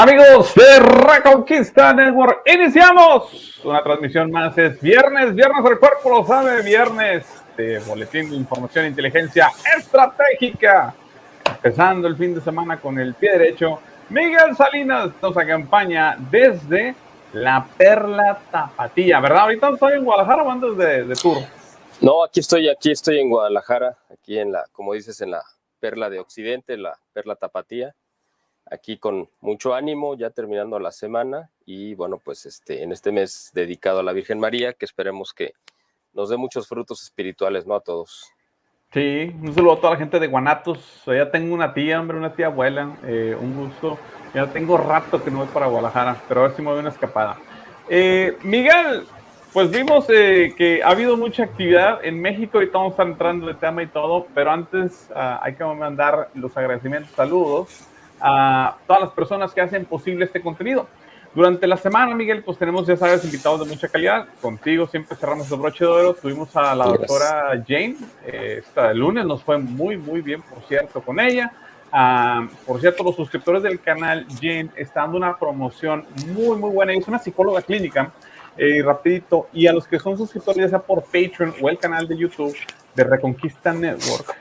Amigos de Reconquista Network, iniciamos una transmisión más. Es viernes el cuerpo lo sabe, viernes de boletín de información e inteligencia estratégica. Empezando el fin de semana con el pie derecho, Miguel Salinas nos acompaña desde la Perla Tapatía, ¿verdad? Ahorita estoy en Guadalajara o antes de tour. No, aquí estoy en Guadalajara, aquí en la, como dices, en la Perla de Occidente, la Perla Tapatía. Aquí con mucho ánimo, ya terminando la semana y bueno, pues en este mes dedicado a la Virgen María, que esperemos que nos dé muchos frutos espirituales, ¿no? A todos. Sí, un saludo a toda la gente de Guanatos. Ya tengo una tía, hombre, una tía abuela, un gusto. Ya tengo rato que no voy para Guadalajara, pero a ver si me doy una escapada. Miguel, pues vimos que ha habido mucha actividad en México y estamos entrando de tema y todo, pero antes hay que mandar los agradecimientos, saludos a todas las personas que hacen posible este contenido. Durante la semana, Miguel, pues tenemos, ya sabes, invitados de mucha calidad. Contigo siempre cerramos el broche de oro. Tuvimos a la doctora Jane. El lunes nos fue muy, muy bien, por cierto, con ella. Por cierto, los suscriptores del canal Jane están dando una promoción muy, muy buena. Ella es una psicóloga clínica. Rapidito. Y a los que son suscriptores, ya sea por Patreon o el canal de YouTube de Reconquista Network,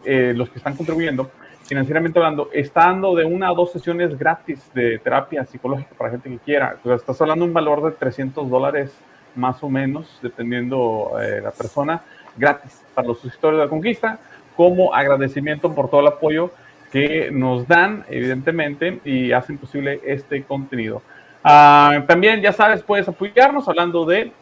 los que están contribuyendo, financieramente hablando, está dando de 1 a 2 sesiones gratis de terapia psicológica para gente que quiera. O sea, estás hablando de un valor de $300 más o menos, dependiendo la persona, gratis para los suscriptores de la Conquista, como agradecimiento por todo el apoyo que nos dan, evidentemente, y hacen posible este contenido. También, ya sabes, puedes apoyarnos hablando de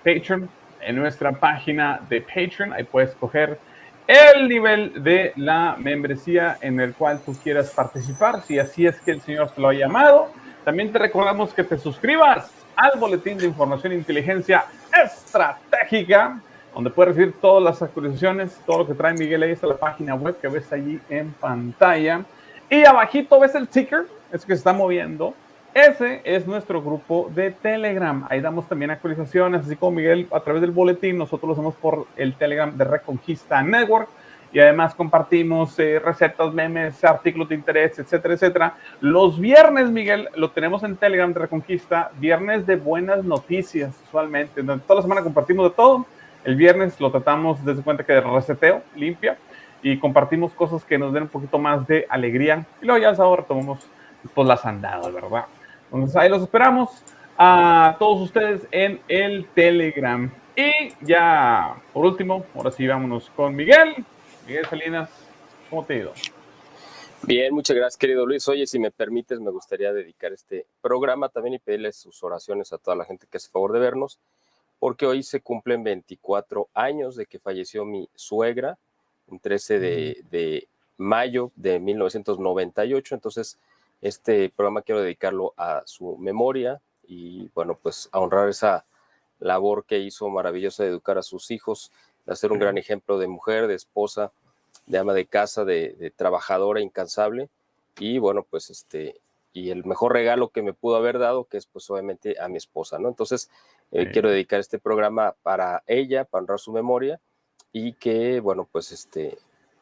Patreon en nuestra página de Patreon. Ahí puedes escoger el nivel de la membresía en el cual tú quieras participar, si así es que el Señor te lo ha llamado. También te recordamos que te suscribas al boletín de información e inteligencia estratégica, donde puedes recibir todas las actualizaciones, todo lo que trae Miguel. Ahí está la página web que ves allí en pantalla. Y abajito ves el ticker, es que se está moviendo. Ese es nuestro grupo de Telegram. Ahí damos también actualizaciones, así como Miguel a través del boletín. Nosotros lo hacemos por el Telegram de Reconquista Network. Y además compartimos recetas, memes, artículos de interés, etcétera, etcétera. Los viernes, Miguel, lo tenemos en Telegram de Reconquista. Viernes de buenas noticias, usualmente. Toda la semana compartimos de todo. El viernes lo tratamos desde cuenta que de reseteo, limpia. Y compartimos cosas que nos den un poquito más de alegría. Y luego ya el sábado retomamos pues las andadas, ¿verdad? Entonces ahí los esperamos a todos ustedes en el Telegram. Y ya, por último, ahora sí vámonos con Miguel. Miguel Salinas, ¿cómo te ha ido? Bien, muchas gracias, querido Luis. Oye, si me permites, me gustaría dedicar este programa también y pedirles sus oraciones a toda la gente que hace favor de vernos, porque hoy se cumplen 24 años de que falleció mi suegra, un 13 de mayo de 1998. Entonces, este programa quiero dedicarlo a su memoria y, bueno, pues a honrar esa labor que hizo maravillosa de educar a sus hijos, de hacer un gran ejemplo de mujer, de esposa, de ama de casa, de trabajadora incansable. Y, bueno, pues y el mejor regalo que me pudo haber dado, que es pues obviamente a mi esposa, ¿no? Entonces, quiero dedicar este programa para ella, para honrar su memoria y que, bueno, pues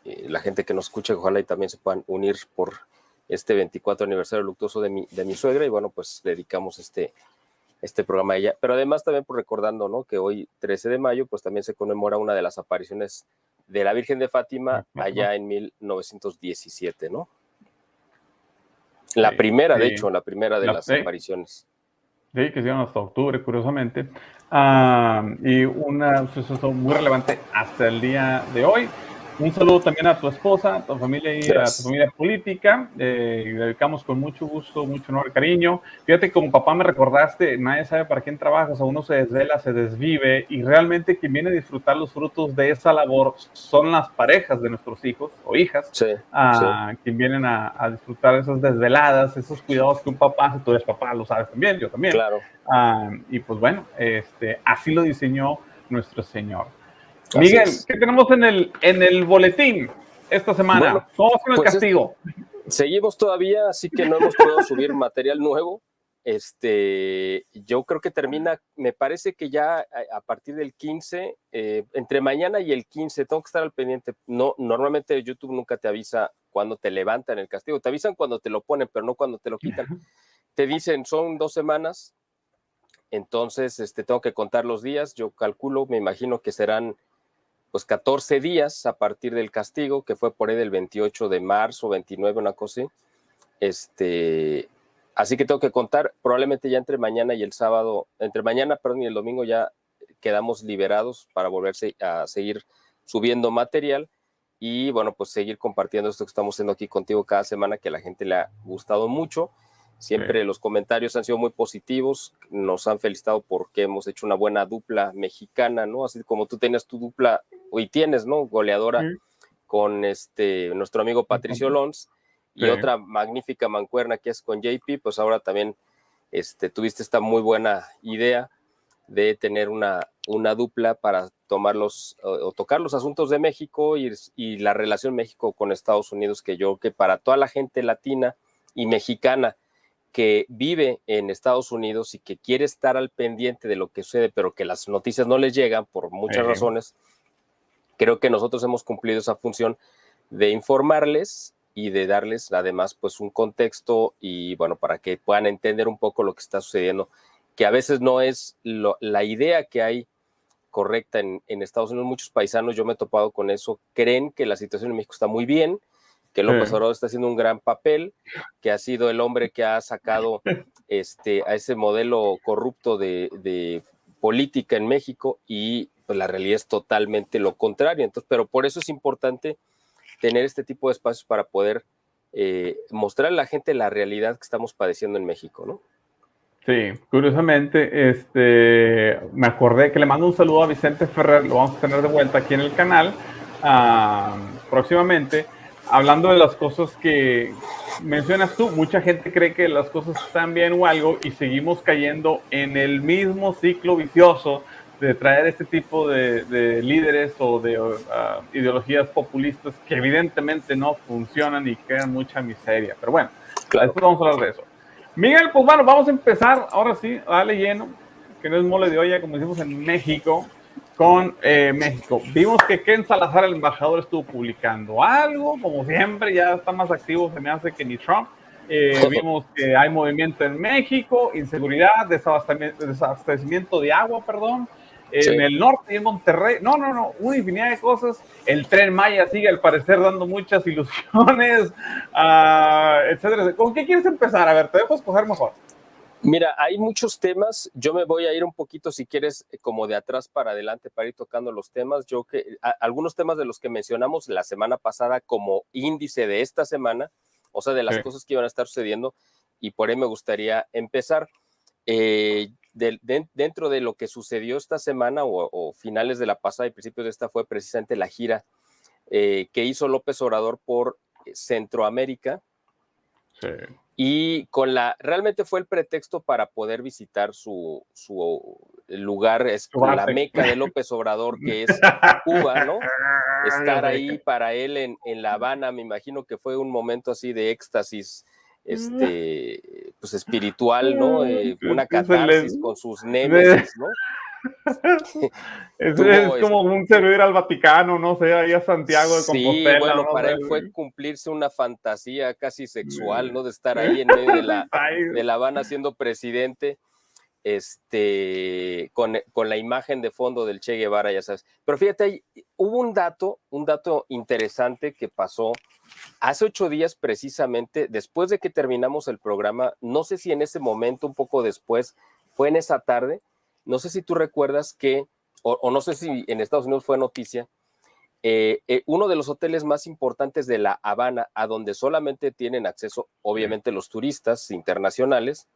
la gente que nos escuche, ojalá y también se puedan unir por este 24 aniversario luctuoso de mi suegra y, bueno, pues dedicamos este programa a ella. Pero además también por recordando, ¿no? Que hoy, 13 de mayo, pues también se conmemora una de las apariciones de la Virgen de Fátima allá en 1917, ¿no? La primera, de hecho, la primera de las apariciones. Sí, que se llama hasta octubre, curiosamente. Y un suceso muy relevante hasta el día de hoy. Un saludo también a tu esposa, a tu familia y a tu familia política. Y dedicamos con mucho gusto, mucho honor y cariño. Fíjate, como papá me recordaste, nadie sabe para quién trabajas, a uno se desvela, se desvive, y realmente quien viene a disfrutar los frutos de esa labor son las parejas de nuestros hijos o hijas, sí. quien vienen a disfrutar esas desveladas, esos cuidados que un papá hace. Tú eres papá, lo sabes también, yo también. Claro. Y pues bueno, así lo diseñó nuestro Señor. Miguel, ¿qué tenemos en el boletín esta semana? Bueno, ¿Cómo va con el castigo? Seguimos todavía, así que no hemos podido subir material nuevo. Yo creo que termina, me parece que ya a partir del 15, entre mañana y el 15, tengo que estar al pendiente. No, normalmente YouTube nunca te avisa cuando te levantan el castigo. Te avisan cuando te lo ponen, pero no cuando te lo quitan. Te dicen, son 2 semanas, entonces tengo que contar los días. Yo calculo, me imagino que serán pues 14 días a partir del castigo, que fue por ahí del 28 de marzo, 29, una cosa así. Así que tengo que contar, probablemente ya entre mañana y el sábado, entre mañana, perdón, y el domingo ya quedamos liberados para volverse a seguir subiendo material y, bueno, pues seguir compartiendo esto que estamos haciendo aquí contigo cada semana, que a la gente le ha gustado mucho. Siempre los comentarios han sido muy positivos, nos han felicitado porque hemos hecho una buena dupla mexicana, ¿no? Así como tú tenías tu dupla, hoy tienes, ¿no? Goleadora con nuestro amigo Patricio Lons y otra magnífica mancuerna que es con JP, pues ahora también tuviste esta muy buena idea de tener una dupla para tomar o tocar los asuntos de México y la relación México con Estados Unidos, que yo que para toda la gente latina y mexicana que vive en Estados Unidos y que quiere estar al pendiente de lo que sucede, pero que las noticias no les llegan por muchas razones, creo que nosotros hemos cumplido esa función de informarles y de darles además pues un contexto y bueno, para que puedan entender un poco lo que está sucediendo, que a veces no es la idea que hay correcta en Estados Unidos. Muchos paisanos, yo me he topado con eso, creen que la situación en México está muy bien, que López Obrador está haciendo un gran papel, que ha sido el hombre que ha sacado a ese modelo corrupto de política en México y pues la realidad es totalmente lo contrario. Entonces, pero por eso es importante tener este tipo de espacios para poder mostrar a la gente la realidad que estamos padeciendo en México, ¿no? Sí, curiosamente, me acordé que le mando un saludo a Vicente Ferrer, lo vamos a tener de vuelta aquí en el canal próximamente, hablando de las cosas que mencionas tú. Mucha gente cree que las cosas están bien o algo y seguimos cayendo en el mismo ciclo vicioso de traer este tipo de líderes o de ideologías populistas que evidentemente no funcionan y crean mucha miseria. Pero bueno, después vamos a hablar de eso. Miguel, pues bueno, vamos a empezar ahora sí, a darle lleno, que no es mole de olla, como decimos en México, con México. Vimos que Ken Salazar, el embajador, estuvo publicando algo, como siempre, ya está más activo, se me hace que ni Trump. Vimos que hay movimiento en México, inseguridad, desabastecimiento de agua, perdón, en el norte y en Monterrey. No, una infinidad de cosas. El Tren Maya sigue al parecer dando muchas ilusiones, etcétera. ¿Con qué quieres empezar? A ver, te dejo escoger mejor. Mira, hay muchos temas. Yo me voy a ir un poquito, si quieres, como de atrás para adelante para ir tocando los temas. Algunos temas de los que mencionamos la semana pasada como índice de esta semana, o sea, de las cosas que iban a estar sucediendo, y por ahí me gustaría empezar. Dentro de lo que sucedió esta semana o finales de la pasada y principios de esta fue precisamente la gira que hizo López Obrador por Centroamérica. Sí. Y realmente fue el pretexto para poder visitar su lugar, la meca de López Obrador, que es Cuba, ¿no? Estar ahí para él en La Habana, me imagino que fue un momento así de éxtasis, pues espiritual, ¿no? Una catarsis con sus némesis, ¿no? Es como un servir al Vaticano, no sé, ahí a Santiago de Compostela. Sí, bueno, ¿no? para él fue cumplirse una fantasía casi sexual, ¿no? De estar ahí en medio de La Habana siendo presidente, con la imagen de fondo del Che Guevara, ya sabes. Pero fíjate, hubo un dato interesante que pasó hace 8 días precisamente, después de que terminamos el programa. No sé si en ese momento, un poco después, fue en esa tarde. No sé si tú recuerdas que, o no sé si en Estados Unidos fue noticia, uno de los hoteles más importantes de La Habana, a donde solamente tienen acceso, obviamente, los turistas internacionales.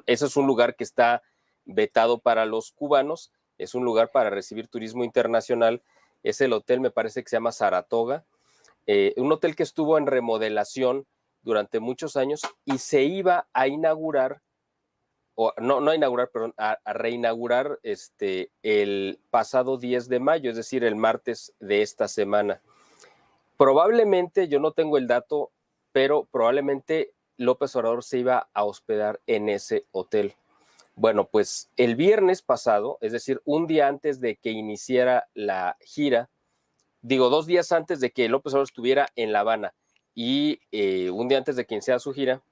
Ese es un lugar que está vetado para los cubanos, es un lugar para recibir turismo internacional. Es el hotel, me parece que se llama Saratoga, un hotel que estuvo en remodelación durante muchos años y se iba a inaugurar, a reinaugurar el pasado 10 de mayo, es decir, el martes de esta semana. Probablemente, yo no tengo el dato, pero probablemente López Obrador se iba a hospedar en ese hotel. Bueno, pues el viernes pasado, es decir, un día antes de que iniciara la gira, 2 días antes de que López Obrador estuviera en La Habana y un día antes de que iniciara su gira,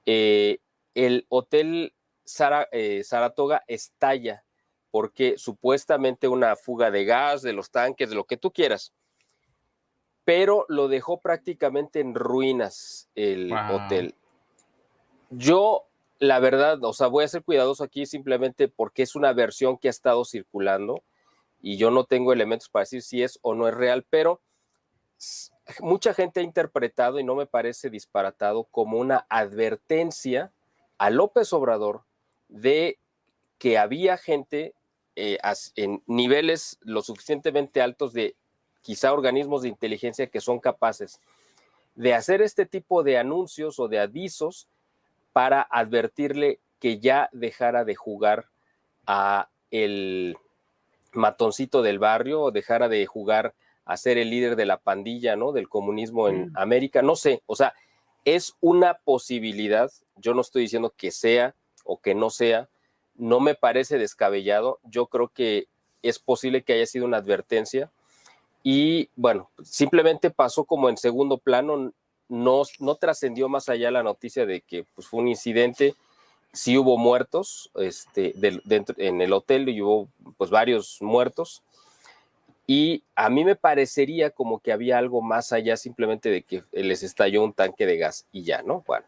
el hotel Saratoga estalla porque supuestamente una fuga de gas, de los tanques, de lo que tú quieras, pero lo dejó prácticamente en ruinas el hotel. Yo, la verdad, o sea, voy a ser cuidadoso aquí simplemente porque es una versión que ha estado circulando y yo no tengo elementos para decir si es o no es real, pero mucha gente ha interpretado, y no me parece disparatado, como una advertencia a López Obrador de que había gente en niveles lo suficientemente altos de quizá organismos de inteligencia que son capaces de hacer este tipo de anuncios o de avisos para advertirle que ya dejara de jugar a el matoncito del barrio o dejara de jugar a ser el líder de la pandilla, ¿no? Del comunismo en América, no sé, o sea, es una posibilidad, yo no estoy diciendo que sea o que no sea, no me parece descabellado, yo creo que es posible que haya sido una advertencia y bueno, simplemente pasó como en segundo plano, no trascendió más allá la noticia de que pues, fue un incidente, sí hubo muertos dentro, en el hotel y hubo pues varios muertos y a mí me parecería como que había algo más allá simplemente de que les estalló un tanque de gas y ya, ¿no? Bueno,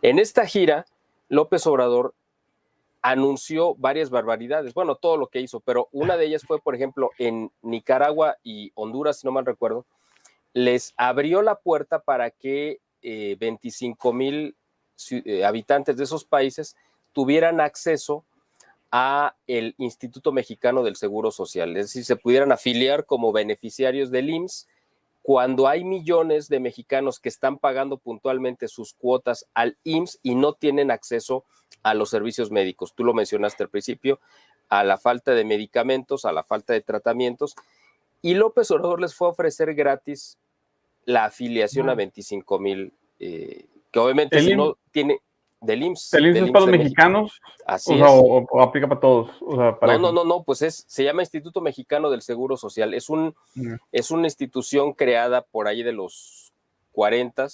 en esta gira López Obrador anunció varias barbaridades, bueno, todo lo que hizo, pero una de ellas fue, por ejemplo, en Nicaragua y Honduras, si no mal recuerdo, les abrió la puerta para que 25,000 habitantes de esos países tuvieran acceso a el Instituto Mexicano del Seguro Social, es decir, se pudieran afiliar como beneficiarios del IMSS cuando hay millones de mexicanos que están pagando puntualmente sus cuotas al IMSS y no tienen acceso a los servicios médicos. Tú lo mencionaste al principio, a la falta de medicamentos, a la falta de tratamientos, y López Obrador les fue a ofrecer gratis la afiliación a 25,000, que obviamente si no tiene del IMSS, ¿El IMSS es para los de México. mexicanos? Así O sea, es. o aplica para todos. O sea, para No, pues se llama Instituto Mexicano del Seguro Social. Es una institución creada por ahí de los 40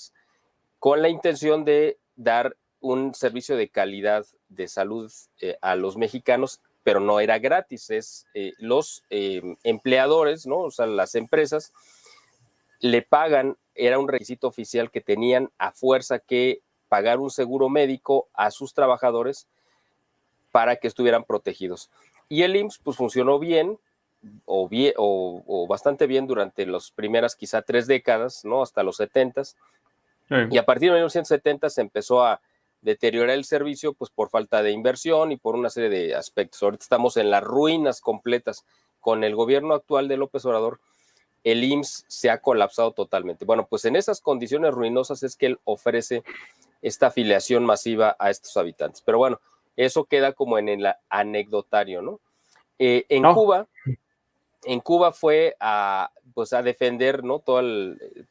con la intención de dar un servicio de calidad de salud a los mexicanos, pero no era gratis. Los empleadores, ¿no? O sea, las empresas le pagan, era un requisito oficial que tenían a fuerza que pagar un seguro médico a sus trabajadores para que estuvieran protegidos. Y el IMSS pues funcionó bien o bastante bien durante las primeras quizá 3 décadas, ¿no? Hasta los 70s. Sí. Y a partir de 1970 se empezó a deteriorar el servicio pues por falta de inversión y por una serie de aspectos. Ahorita estamos en las ruinas completas. Con el gobierno actual de López Obrador, el IMSS se ha colapsado totalmente. Bueno, pues en esas condiciones ruinosas es que él ofrece esta afiliación masiva a estos habitantes. Pero bueno, eso queda como en el anecdotario, ¿no? En Cuba fue pues a defender, ¿no? Todo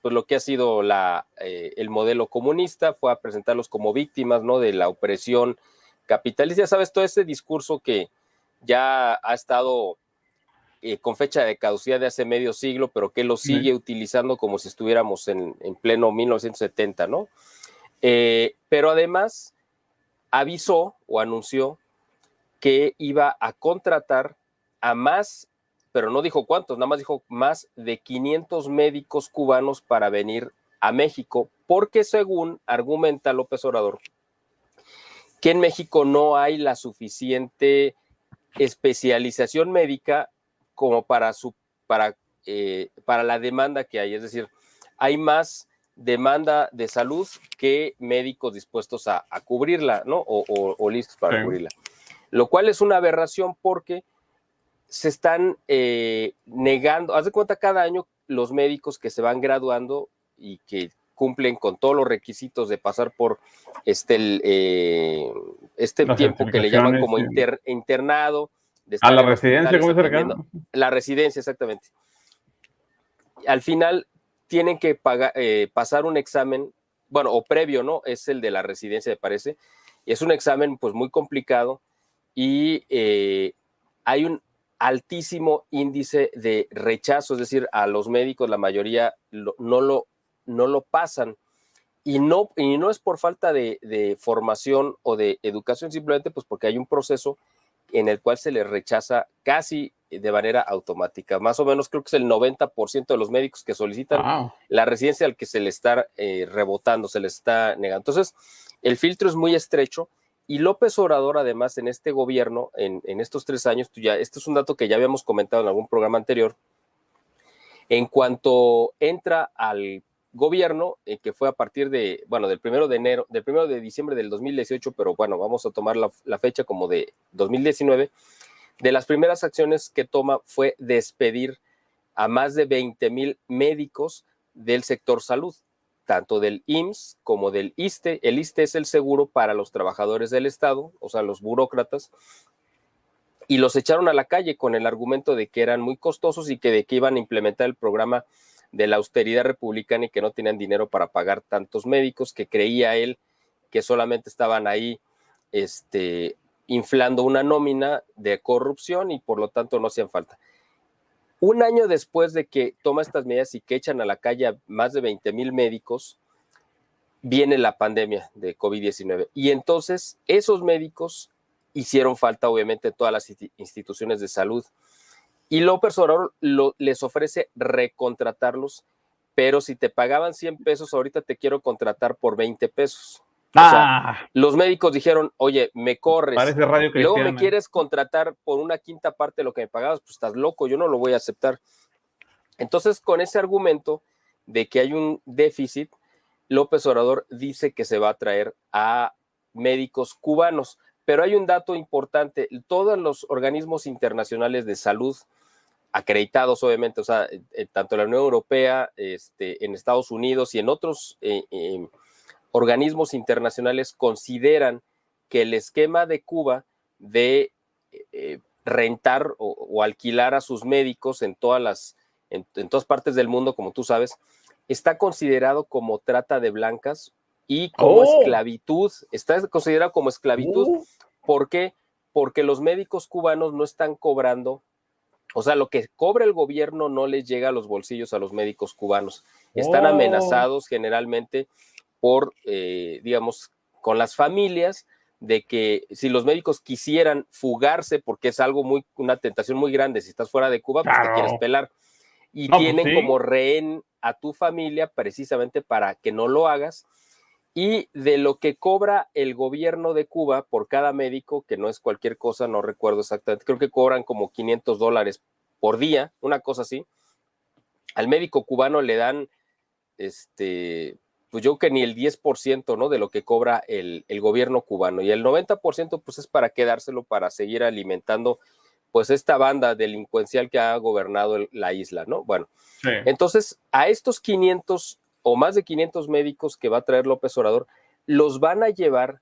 pues lo que ha sido el modelo comunista, fue a presentarlos como víctimas, ¿no? De la opresión capitalista. Sabes, todo ese discurso que ya ha estado con fecha de caducidad de hace medio siglo, pero que lo sigue utilizando como si estuviéramos en pleno 1970, ¿no? Pero además avisó o anunció que iba a contratar a más, pero no dijo cuántos, nada más dijo más de 500 médicos cubanos para venir a México, porque según argumenta López Obrador, que en México no hay la suficiente especialización médica como para la demanda que hay, es decir, hay más demanda de salud que médicos dispuestos a cubrirla, ¿no? O listos para cubrirla. Lo cual es una aberración porque se están negando, haz de cuenta cada año los médicos que se van graduando y que cumplen con todos los requisitos de pasar por tiempo que le llaman como internado. De estar la residencia, ¿cómo se llama? La residencia, exactamente. Al final tienen que pasar un examen, bueno, o previo, ¿no? Es el de la residencia, me parece. Y es un examen, pues, muy complicado y hay altísimo índice de rechazo, es decir, a los médicos la mayoría no lo pasan. Y no es por falta de formación o de educación, simplemente pues porque hay un proceso en el cual se les rechaza casi de manera automática. Más o menos creo que es el 90% de los médicos que solicitan la residencia al que se les está rebotando, se les está negando. Entonces, el filtro es muy estrecho y López Obrador, además, en este gobierno, en estos 3 años, este es un dato que ya habíamos comentado en algún programa anterior, en cuanto entra al gobierno, que fue a partir del 1 de diciembre del 2018, pero bueno, vamos a tomar la fecha como de 2019, de las primeras acciones que toma fue despedir a más de 20,000 médicos del sector salud, tanto del IMSS como del ISSSTE. El ISSSTE es el seguro para los trabajadores del Estado, o sea, los burócratas, y los echaron a la calle con el argumento de que eran muy costosos y de que iban a implementar el programa de la austeridad republicana y que no tenían dinero para pagar tantos médicos, que creía él que solamente estaban ahí inflando una nómina de corrupción y por lo tanto no hacían falta. Un año después de que toma estas medidas y que echan a la calle a más de 20,000 médicos, viene la pandemia de COVID-19 y entonces esos médicos hicieron falta obviamente en todas las instituciones de salud. Y López Obrador les ofrece recontratarlos, pero si te pagaban 100 pesos, ahorita te quiero contratar por 20 pesos. O sea, los médicos dijeron, oye, me corres, parece Radio y luego Cristiana. me quieres contratar por una quinta parte de lo que me pagabas, pues estás loco, yo no lo voy a aceptar. Entonces, con ese argumento de que hay un déficit, López Obrador dice que se va a traer a médicos cubanos. Pero hay un dato importante, todos los organismos internacionales de salud, acreditados obviamente, o sea, tanto en la Unión Europea, en Estados Unidos y en otros organismos internacionales consideran que el esquema de Cuba de rentar o alquilar a sus médicos en todas partes del mundo, como tú sabes, está considerado como trata de blancas y como esclavitud, está considerado como esclavitud. ¿Por qué? Porque los médicos cubanos no están cobrando, o sea, lo que cobra el gobierno no les llega a los bolsillos a los médicos cubanos. Están amenazados generalmente por, digamos, con las familias, de que si los médicos quisieran fugarse, porque es una tentación muy grande, si estás fuera de Cuba, pues te quieres pelar. Y tienen como rehén a tu familia precisamente para que no lo hagas. Y de lo que cobra el gobierno de Cuba por cada médico, que no es cualquier cosa, no recuerdo exactamente, creo que cobran como $500 por día, una cosa así. Al médico cubano le dan, pues yo creo que ni el 10%, ¿no? De lo que cobra el gobierno cubano. Y el 90% pues es para quedárselo, para seguir alimentando pues esta banda delincuencial que ha gobernado la isla, ¿no? Bueno, entonces a estos 500 o más de 500 médicos que va a traer López Obrador, los van a llevar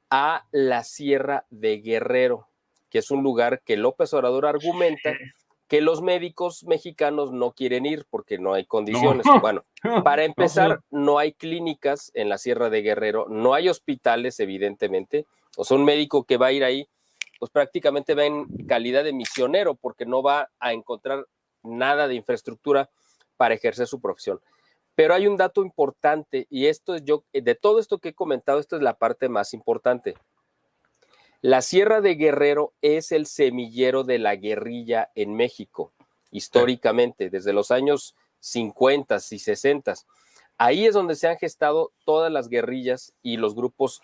a la Sierra de Guerrero, que es un lugar que López Obrador argumenta que los médicos mexicanos no quieren ir porque no hay condiciones. Bueno, para empezar, no hay clínicas en la Sierra de Guerrero, no hay hospitales, evidentemente. O sea, un médico que va a ir ahí, pues prácticamente va en calidad de misionero porque no va a encontrar nada de infraestructura para ejercer su profesión. Pero hay un dato importante y de todo esto que he comentado, esta es la parte más importante. La Sierra de Guerrero es el semillero de la guerrilla en México, históricamente, desde los años 50 y 60. Ahí es donde se han gestado todas las guerrillas y los grupos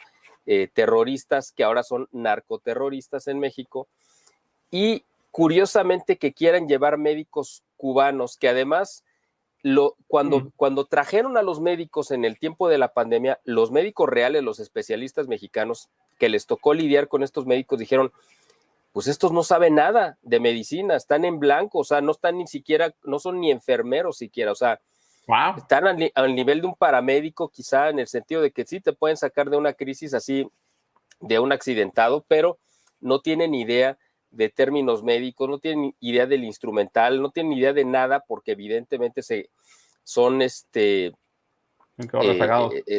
terroristas que ahora son narcoterroristas en México. Y curiosamente que quieran llevar médicos cubanos, que además cuando trajeron a los médicos en el tiempo de la pandemia, los médicos reales, los especialistas mexicanos que les tocó lidiar con estos médicos dijeron, pues estos no saben nada de medicina, están en blanco, o sea, no están ni siquiera, no son ni enfermeros siquiera, o sea, están al nivel de un paramédico quizá, en el sentido de que sí te pueden sacar de una crisis así, de un accidentado, pero no tienen idea de términos médicos, no tienen idea del instrumental, no tienen idea de nada, porque evidentemente son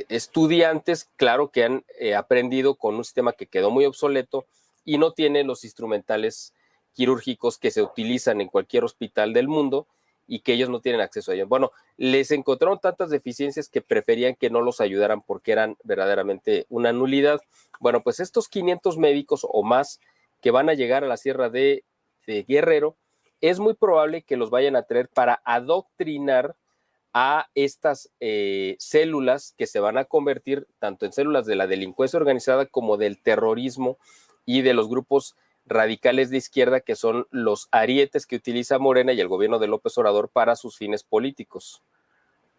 estudiantes, claro, que han aprendido con un sistema que quedó muy obsoleto y no tienen los instrumentales quirúrgicos que se utilizan en cualquier hospital del mundo y que ellos no tienen acceso a ellos. Bueno, les encontraron tantas deficiencias que preferían que no los ayudaran porque eran verdaderamente una nulidad. Bueno, pues estos 500 médicos o más que van a llegar a la sierra de Guerrero, es muy probable que los vayan a traer para adoctrinar a estas células que se van a convertir tanto en células de la delincuencia organizada como del terrorismo y de los grupos radicales de izquierda, que son los arietes que utiliza Morena y el gobierno de López Obrador para sus fines políticos.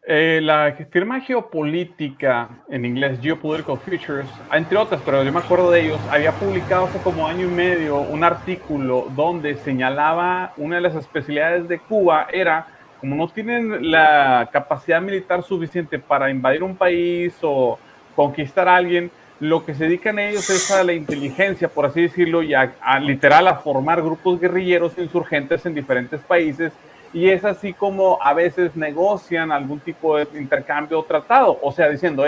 La firma geopolítica, en inglés Geopolitical Futures, entre otras, pero yo me acuerdo de ellos, había publicado hace como año y medio un artículo donde señalaba una de las especialidades de Cuba era, como no tienen la capacidad militar suficiente para invadir un país o conquistar a alguien, lo que se dedican ellos es a la inteligencia, por así decirlo, y a literal a formar grupos guerrilleros insurgentes en diferentes países. Y es así como a veces negocian algún tipo de intercambio o tratado. O sea, diciendo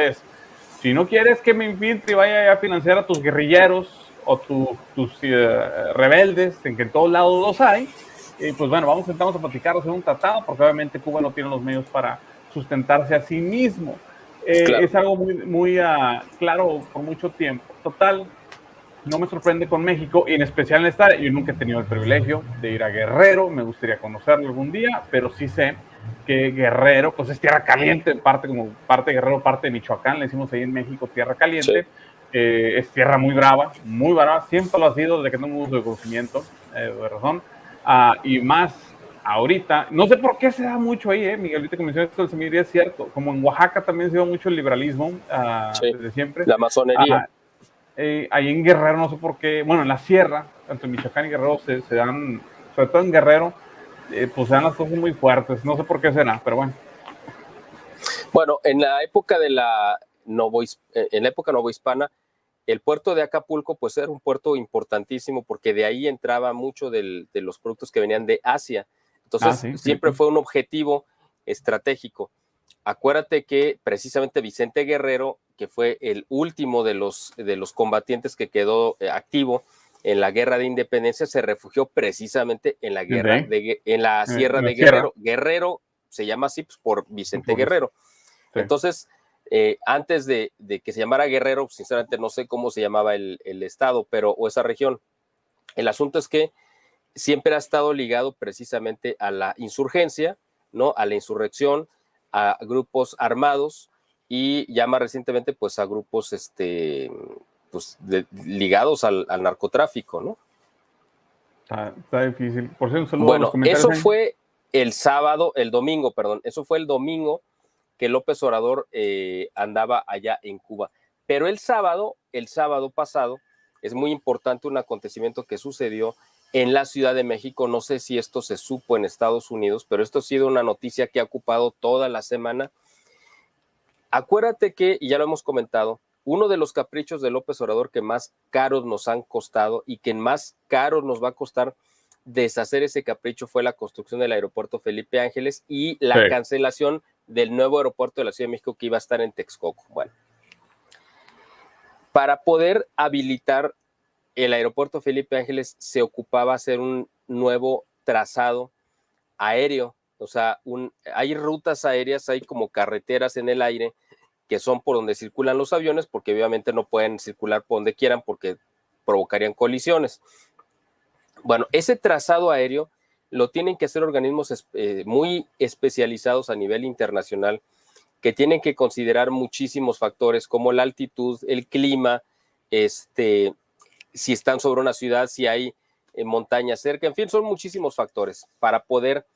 si no quieres que me infiltre y vaya a financiar a tus guerrilleros o tus rebeldes, en que en todos lados los hay, pues bueno, sentamos a platicar, hacer un tratado, porque obviamente Cuba no tiene los medios para sustentarse a sí mismo. Claro. Es algo muy claro por mucho tiempo. Total, no me sorprende con México, y en especial en esta área. Yo nunca he tenido el privilegio de ir a Guerrero, me gustaría conocerlo algún día, pero sí sé que Guerrero, pues es tierra caliente, parte de Guerrero, parte de Michoacán, le decimos ahí en México tierra caliente, sí. Es tierra muy brava, siempre lo ha sido desde que tengo uso de conocimiento, de razón, y más ahorita, no sé por qué se da mucho ahí, Miguel, ahorita que mencionaste esto del semillería, es cierto, como en Oaxaca también se da mucho el liberalismo, sí, desde siempre. La masonería. Ahí en Guerrero, no sé por qué, bueno, en la sierra, tanto en Michoacán y Guerrero, se dan, sobre todo en Guerrero, pues se dan las cosas muy fuertes, no sé por qué será, pero bueno. Bueno, en la época de la novohispana, el puerto de Acapulco, pues era un puerto importantísimo porque de ahí entraba mucho de los productos que venían de Asia. Entonces, siempre fue un objetivo estratégico. Acuérdate que precisamente Vicente Guerrero, que fue el último de los combatientes que quedó activo en la guerra de independencia, se refugió precisamente en la guerra en la sierra de Guerrero. Guerrero se llama así pues, por Vicente Guerrero. Sí. Entonces, antes de que se llamara Guerrero, sinceramente no sé cómo se llamaba el estado, o esa región. El asunto es que siempre ha estado ligado precisamente a la insurgencia, ¿no? A la insurrección, a grupos armados y ya más recientemente pues a grupos pues ligados al narcotráfico, ¿no? Está difícil. Por cierto, un saludo bueno, a los comentarios. Eso fue el domingo que López Obrador andaba allá en Cuba. Pero el sábado pasado, es muy importante un acontecimiento que sucedió en la Ciudad de México. No sé si esto se supo en Estados Unidos, pero esto ha sido una noticia que ha ocupado toda la semana. Acuérdate que, y ya lo hemos comentado, uno de los caprichos de López Obrador que más caros nos han costado y que más caros nos va a costar deshacer ese capricho fue la construcción del aeropuerto Felipe Ángeles y la cancelación del nuevo aeropuerto de la Ciudad de México que iba a estar en Texcoco. Bueno, para poder habilitar el aeropuerto Felipe Ángeles se ocupaba hacer un nuevo trazado aéreo, o sea, hay rutas aéreas, hay como carreteras en el aire que son por donde circulan los aviones, porque obviamente no pueden circular por donde quieran porque provocarían colisiones. Bueno, ese trazado aéreo lo tienen que hacer organismos muy especializados a nivel internacional que tienen que considerar muchísimos factores como la altitud, el clima, si están sobre una ciudad, si hay montañas cerca, en fin, son muchísimos factores para poder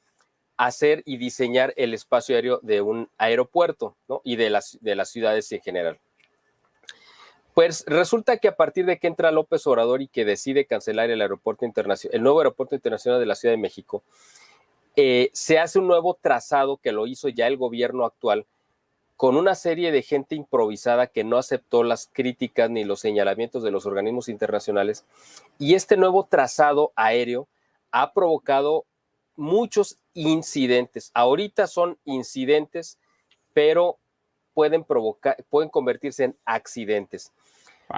hacer y diseñar el espacio aéreo de un aeropuerto, ¿no? Y de las ciudades en general. Pues resulta que a partir de que entra López Obrador y que decide cancelar el nuevo aeropuerto internacional de la Ciudad de México, se hace un nuevo trazado que lo hizo ya el gobierno actual con una serie de gente improvisada que no aceptó las críticas ni los señalamientos de los organismos internacionales. Y este nuevo trazado aéreo ha provocado muchos incidentes. Ahorita son incidentes, pero pueden convertirse en accidentes.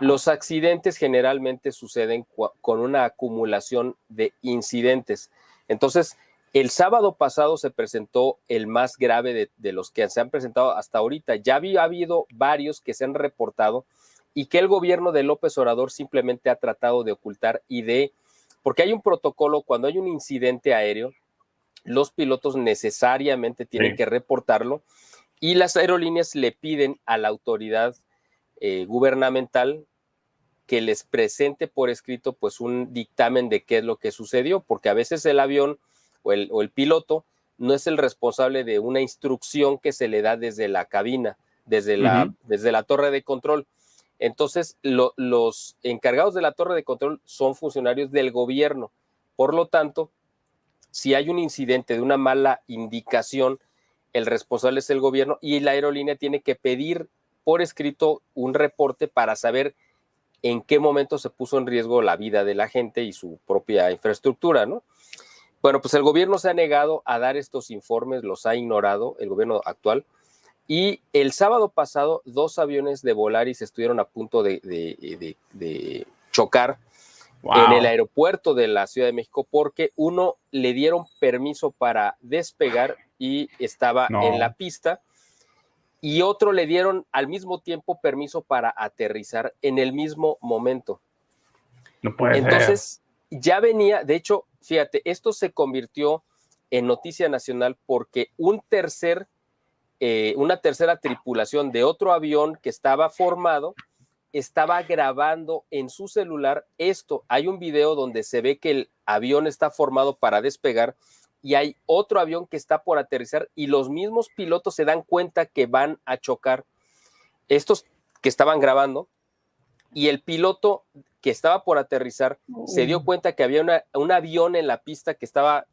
Los accidentes generalmente suceden con una acumulación de incidentes. Entonces, el sábado pasado se presentó el más grave de los que se han presentado hasta ahorita. Ya ha habido varios que se han reportado y que el gobierno de López Obrador simplemente ha tratado de ocultar porque hay un protocolo cuando hay un incidente aéreo, los pilotos necesariamente tienen que reportarlo y las aerolíneas le piden a la autoridad gubernamental que les presente por escrito pues un dictamen de qué es lo que sucedió, porque a veces el avión o el piloto no es el responsable de una instrucción que se le da desde la cabina, desde la torre de control. Entonces, los encargados de la torre de control son funcionarios del gobierno. Por lo tanto, si hay un incidente de una mala indicación, el responsable es el gobierno y la aerolínea tiene que pedir por escrito un reporte para saber en qué momento se puso en riesgo la vida de la gente y su propia infraestructura, ¿no? Bueno, pues el gobierno se ha negado a dar estos informes, los ha ignorado, el gobierno actual, y el sábado pasado 2 aviones de Volaris estuvieron a punto de chocar en el aeropuerto de la Ciudad de México porque uno le dieron permiso para despegar y estaba en la pista y otro le dieron al mismo tiempo permiso para aterrizar en el mismo momento. No puede Entonces, ya venía, de hecho, fíjate, esto se convirtió en noticia nacional porque una tercera tripulación de otro avión que estaba formado estaba grabando en su celular esto. Hay un video donde se ve que el avión está formado para despegar y hay otro avión que está por aterrizar y los mismos pilotos se dan cuenta que van a chocar. Estos que estaban grabando y el piloto que estaba por aterrizar se dio cuenta que había un avión en la pista que estaba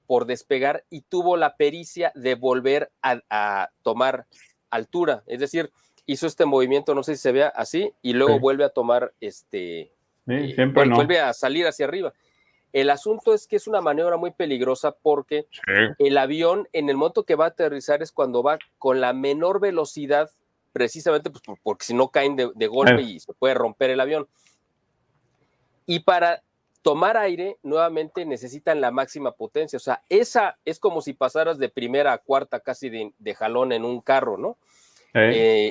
por despegar y tuvo la pericia de volver a tomar altura. Es decir, hizo este movimiento, no sé si se vea así, y luego vuelve a tomar vuelve a salir hacia arriba. El asunto es que es una maniobra muy peligrosa porque el avión, en el momento que va a aterrizar, es cuando va con la menor velocidad, precisamente pues, porque si no caen de golpe y se puede romper el avión. Y para tomar aire, nuevamente necesitan la máxima potencia. O sea, esa es como si pasaras de primera a cuarta casi de jalón en un carro, ¿no?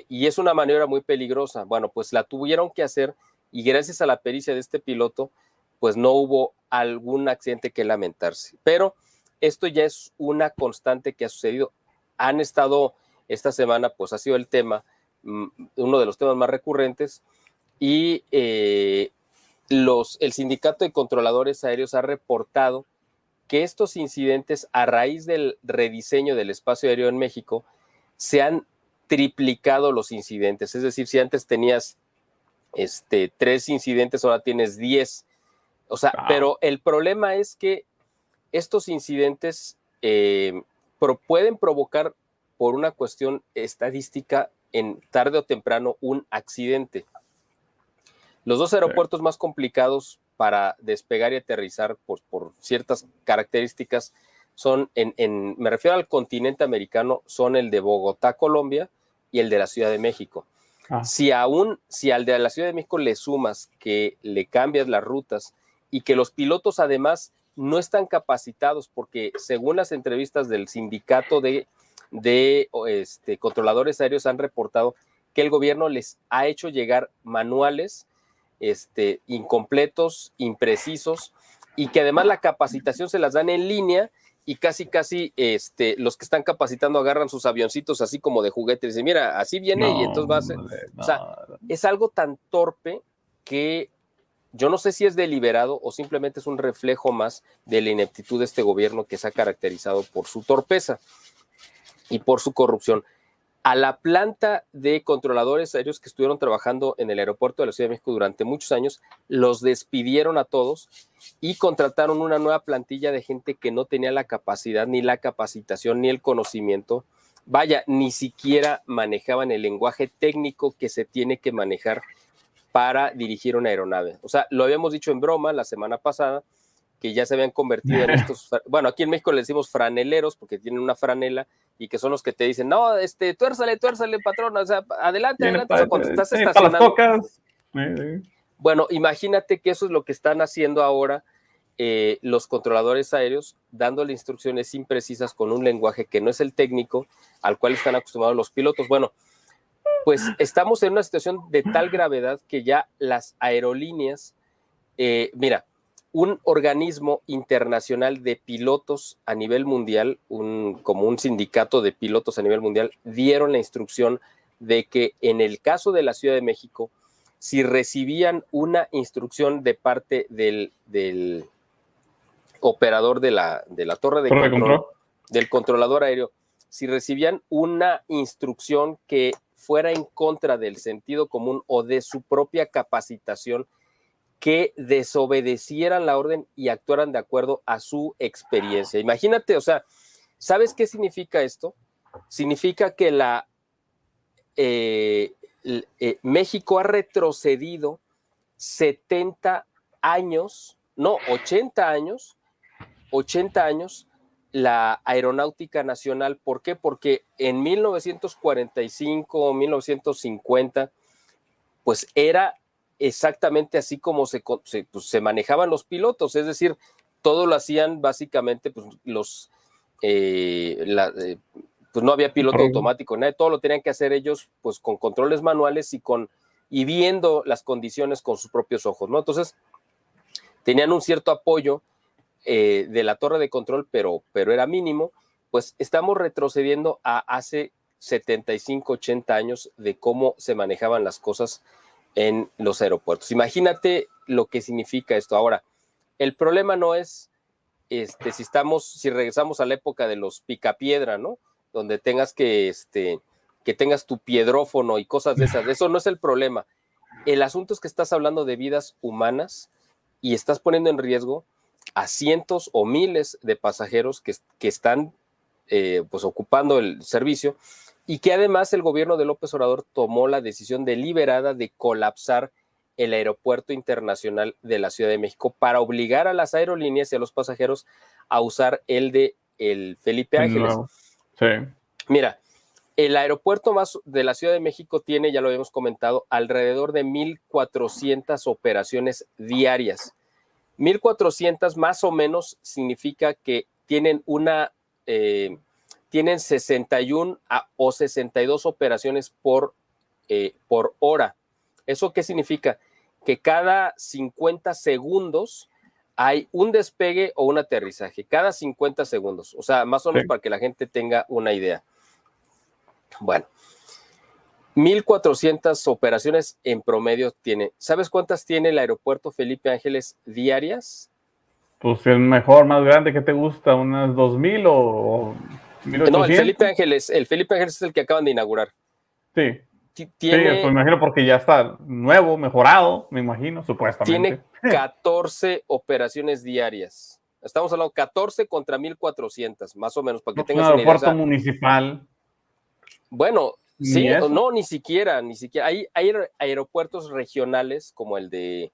Y es una maniobra muy peligrosa. Bueno, pues la tuvieron que hacer y gracias a la pericia de este piloto, pues no hubo algún accidente que lamentarse. Pero esto ya es una constante que ha sucedido. Han estado, esta semana, pues ha sido el tema, uno de los temas más recurrentes y el Sindicato de Controladores Aéreos ha reportado que estos incidentes, a raíz del rediseño del espacio aéreo en México, se han triplicado los incidentes. Es decir, si antes tenías 3 incidentes, ahora tienes 10. O sea, pero el problema es que estos incidentes pueden provocar, por una cuestión estadística, en tarde o temprano, un accidente. Los 2 aeropuertos más complicados para despegar y aterrizar por ciertas características son, me refiero al continente americano, son el de Bogotá, Colombia, y el de la Ciudad de México. Si al de la Ciudad de México le sumas que le cambias las rutas y que los pilotos además no están capacitados, porque según las entrevistas del sindicato de controladores aéreos han reportado que el gobierno les ha hecho llegar manuales incompletos, imprecisos, y que además la capacitación se las dan en línea y casi los que están capacitando agarran sus avioncitos así como de juguete y dicen, mira, así viene y entonces va a ser... O sea, es algo tan torpe que yo no sé si es deliberado o simplemente es un reflejo más de la ineptitud de este gobierno que se ha caracterizado por su torpeza y por su corrupción. A la planta de controladores aéreos que estuvieron trabajando en el aeropuerto de la Ciudad de México durante muchos años, los despidieron a todos y contrataron una nueva plantilla de gente que no tenía la capacidad, ni la capacitación, ni el conocimiento. Vaya, ni siquiera manejaban el lenguaje técnico que se tiene que manejar para dirigir una aeronave. O sea, lo habíamos dicho en broma la semana pasada, que ya se habían convertido en estos, bueno, aquí en México le decimos franeleros porque tienen una franela y que son los que te dicen, no, tuérzale, patrón, o sea, adelante, o sea, cuando estás estacionando. Bueno, imagínate que eso es lo que están haciendo ahora los controladores aéreos, dándole instrucciones imprecisas con un lenguaje que no es el técnico al cual están acostumbrados los pilotos. Bueno, pues estamos en una situación de tal gravedad que ya las aerolíneas, mira, un organismo internacional de pilotos a nivel mundial, como un sindicato de pilotos a nivel mundial, dieron la instrucción de que en el caso de la Ciudad de México, si recibían una instrucción de parte del operador de la torre de control, del controlador aéreo, si recibían una instrucción que fuera en contra del sentido común o de su propia capacitación, que desobedecieran la orden y actuaran de acuerdo a su experiencia. Imagínate, o sea, ¿sabes qué significa esto? Significa que México ha retrocedido 70 años, no, 80 años la aeronáutica nacional. ¿Por qué? Porque en 1945 o 1950, pues era exactamente así como se manejaban los pilotos, es decir, todo lo hacían básicamente pues, pues no había piloto automático, todo lo tenían que hacer ellos pues con controles manuales y viendo las condiciones con sus propios ojos, ¿no? Entonces, tenían un cierto apoyo de la torre de control, pero era mínimo. Pues estamos retrocediendo a hace 75, 80 años de cómo se manejaban las cosas en los aeropuertos. Imagínate lo que significa esto. Ahora, el problema no es si regresamos a la época de los picapiedra, ¿no? Donde tengas que tengas tu piedrófono y cosas de esas. Eso no es el problema. El asunto es que estás hablando de vidas humanas y estás poniendo en riesgo a cientos o miles de pasajeros que están pues ocupando el servicio, y que además el gobierno de López Obrador tomó la decisión deliberada de colapsar el aeropuerto internacional de la Ciudad de México para obligar a las aerolíneas y a los pasajeros a usar el Felipe Ángeles. Sí. Mira, el aeropuerto más de la Ciudad de México tiene, ya lo habíamos comentado, alrededor de 1,400 operaciones diarias. 1,400 más o menos significa que tienen tienen 61 o 62 operaciones por hora. ¿Eso qué significa? Que cada 50 segundos hay un despegue o un aterrizaje, cada 50 segundos. O sea, más o menos para que la gente tenga una idea. Bueno, 1,400 operaciones en promedio tiene. ¿Sabes cuántas tiene el aeropuerto Felipe Ángeles diarias? Pues el mejor, más grande, ¿qué te gusta? ¿Unas 2,000 o 1,800? No, el Felipe Ángeles es el que acaban de inaugurar. Sí. Tiene, sí, pues me imagino porque ya está nuevo, mejorado, me imagino, supuestamente. Tiene 14 operaciones diarias. Estamos hablando de 14 contra 1,400, más o menos, para que tengas una idea. Un aeropuerto municipal. Bueno, sí, no, ni siquiera. Hay aeropuertos regionales como el de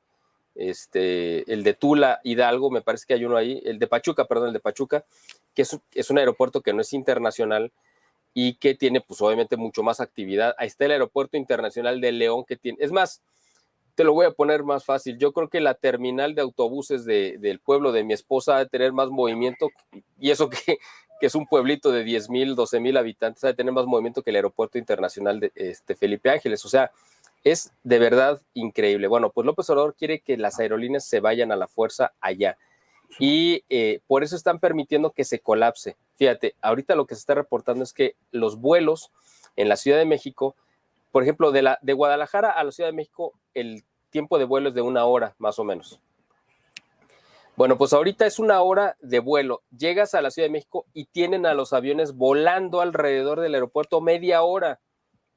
Tula, Hidalgo, me parece que hay uno ahí, el de Pachuca, que es un aeropuerto que no es internacional y que tiene, pues obviamente, mucho más actividad. Ahí está el aeropuerto internacional de León, que tiene, es más, te lo voy a poner más fácil, yo creo que la terminal de autobuses del pueblo de mi esposa ha de tener más movimiento, y eso que es un pueblito de 10,000, 12,000 habitantes, ha de tener más movimiento que el aeropuerto internacional de Felipe Ángeles. O sea, es de verdad increíble. Bueno, pues López Obrador quiere que las aerolíneas se vayan a la fuerza allá, y por eso están permitiendo que se colapse. Fíjate, ahorita lo que se está reportando es que los vuelos en la Ciudad de México, por ejemplo, de Guadalajara a la Ciudad de México, el tiempo de vuelo es de 1 hora, más o menos. Bueno, pues ahorita es 1 hora de vuelo. Llegas a la Ciudad de México y tienen a los aviones volando alrededor del aeropuerto media hora.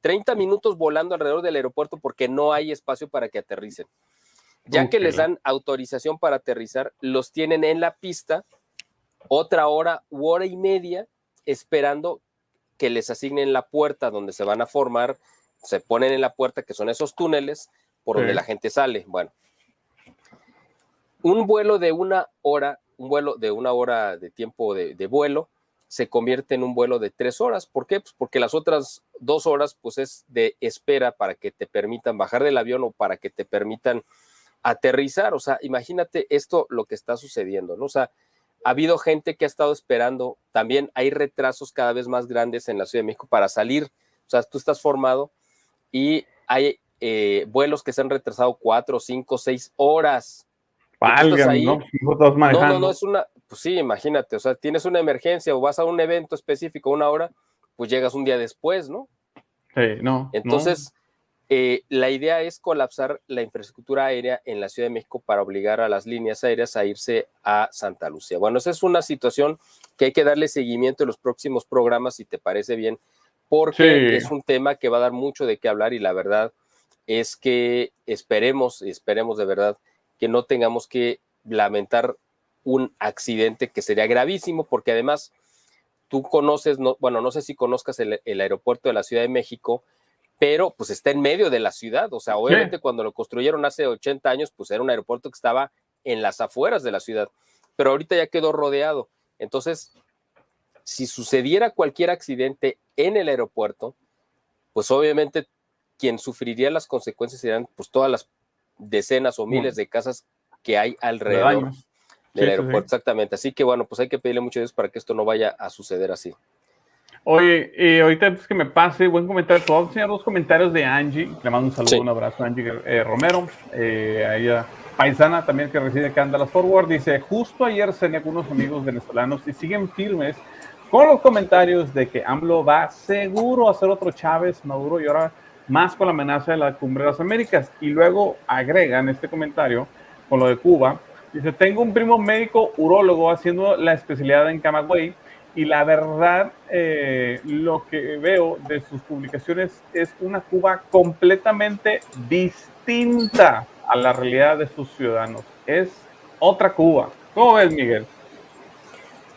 30 minutos volando alrededor del aeropuerto porque no hay espacio para que aterricen. Ya que les dan autorización para aterrizar, los tienen en la pista 1 hora u hora y media esperando que les asignen la puerta donde se van a formar. Se ponen en la puerta, que son esos túneles por donde la gente sale. Bueno, un vuelo de 1 hora, un vuelo de 1 hora de tiempo de vuelo, se convierte en un vuelo de 3 horas. ¿Por qué? Pues porque las otras 2 horas pues es de espera para que te permitan bajar del avión o para que te permitan aterrizar. O sea, imagínate esto, lo que está sucediendo, ¿no? O sea, ha habido gente que ha estado esperando, también hay retrasos cada vez más grandes en la Ciudad de México para salir. O sea, tú estás formado y hay vuelos que se han retrasado 4, 5, 6 horas. Y tú estás Válgame, ahí. ¿no? No estás No, manejando. es una, pues sí, imagínate, o sea, tienes una emergencia o vas a un evento específico una hora, pues llegas un día después, ¿no? Sí, no, no. Entonces, la idea es colapsar la infraestructura aérea en la Ciudad de México para obligar a las líneas aéreas a irse a Santa Lucía. Bueno, esa es una situación que hay que darle seguimiento en los próximos programas, si te parece bien, porque Sí, es un tema que va a dar mucho de qué hablar y la verdad es que esperemos de verdad que no tengamos que lamentar un accidente que sería gravísimo, porque además tú conoces, no, bueno, no sé si conozcas el aeropuerto de la Ciudad de México, pero pues está en medio de la ciudad. O sea, sí. obviamente cuando lo construyeron hace 80 años, pues era un aeropuerto que estaba en las afueras de la ciudad, pero ahorita ya quedó rodeado. Entonces, si sucediera cualquier accidente en el aeropuerto, pues obviamente quien sufriría las consecuencias serían pues todas las decenas o miles Bueno, de casas que hay de alrededor daños. del Sí, sí, aeropuerto, sí. exactamente. Así que bueno, pues hay que pedirle mucho a Dios para que esto no vaya a suceder así. Oye, y ahorita antes que me pase, buen comentario. Te voy a enseñar dos comentarios de Angie. Le mando un saludo, Sí. un abrazo a Angie Romero. A ella, paisana también que reside acá en Dallas Forward. Dice, justo ayer cené con unos amigos venezolanos y siguen firmes con los comentarios de que AMLO va seguro a ser otro Chávez, Maduro y ahora más con la amenaza de la Cumbre de las Américas. Y luego agregan este comentario con lo de Cuba. Dice, tengo un primo médico urólogo haciendo la especialidad en Camagüey y la verdad, lo que veo de sus publicaciones es una Cuba completamente distinta a la realidad de sus ciudadanos. Es otra Cuba. ¿Cómo ves, Miguel?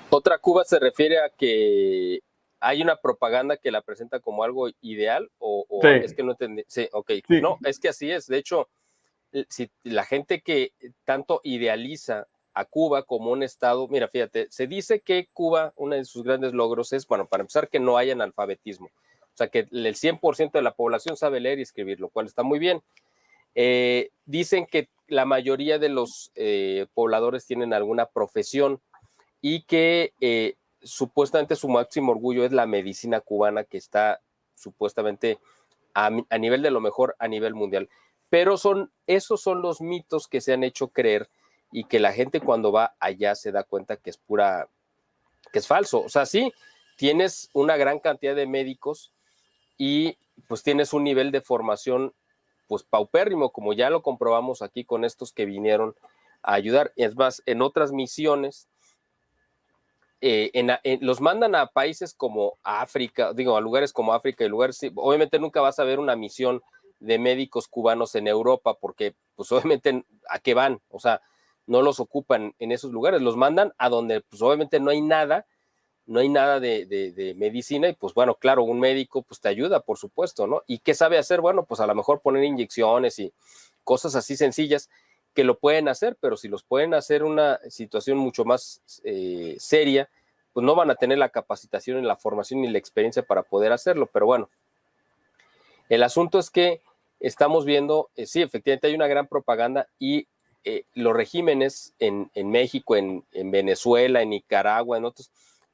Otra Cuba se refiere a que hay una propaganda que la presenta como algo ideal o es Sí, que no entendí. Sí, ok. sí, No, es que así es. De hecho, si la gente que tanto idealiza a Cuba como un estado, mira, fíjate, se dice que Cuba, uno de sus grandes logros es, bueno, para empezar, que no haya analfabetismo. O sea, que el 100% de la población sabe leer y escribir, lo cual está muy bien. Dicen que la mayoría de los pobladores tienen alguna profesión y que supuestamente su máximo orgullo es la medicina cubana que está supuestamente a nivel de lo mejor a nivel mundial. Pero esos son los mitos que se han hecho creer y que la gente cuando va allá se da cuenta que es que es falso. O sea, sí, tienes una gran cantidad de médicos y pues tienes un nivel de formación pues paupérrimo, como ya lo comprobamos aquí con estos que vinieron a ayudar. Es más, en otras misiones los mandan a países como África, digo, a lugares como África y lugares, obviamente nunca vas a ver una misión de médicos cubanos en Europa, porque pues obviamente a qué van, o sea, no los ocupan en esos lugares, los mandan a donde pues obviamente no hay nada, de medicina y pues bueno, claro, un médico pues te ayuda, por supuesto, ¿no? ¿Y qué sabe hacer? Bueno, pues a lo mejor poner inyecciones y cosas así sencillas que lo pueden hacer, pero si los pueden hacer una situación mucho más seria, pues no van a tener la capacitación, la formación ni la experiencia para poder hacerlo. Pero bueno, el asunto es que estamos viendo, sí, efectivamente hay una gran propaganda y los regímenes en México, en Venezuela, en Nicaragua, en otros,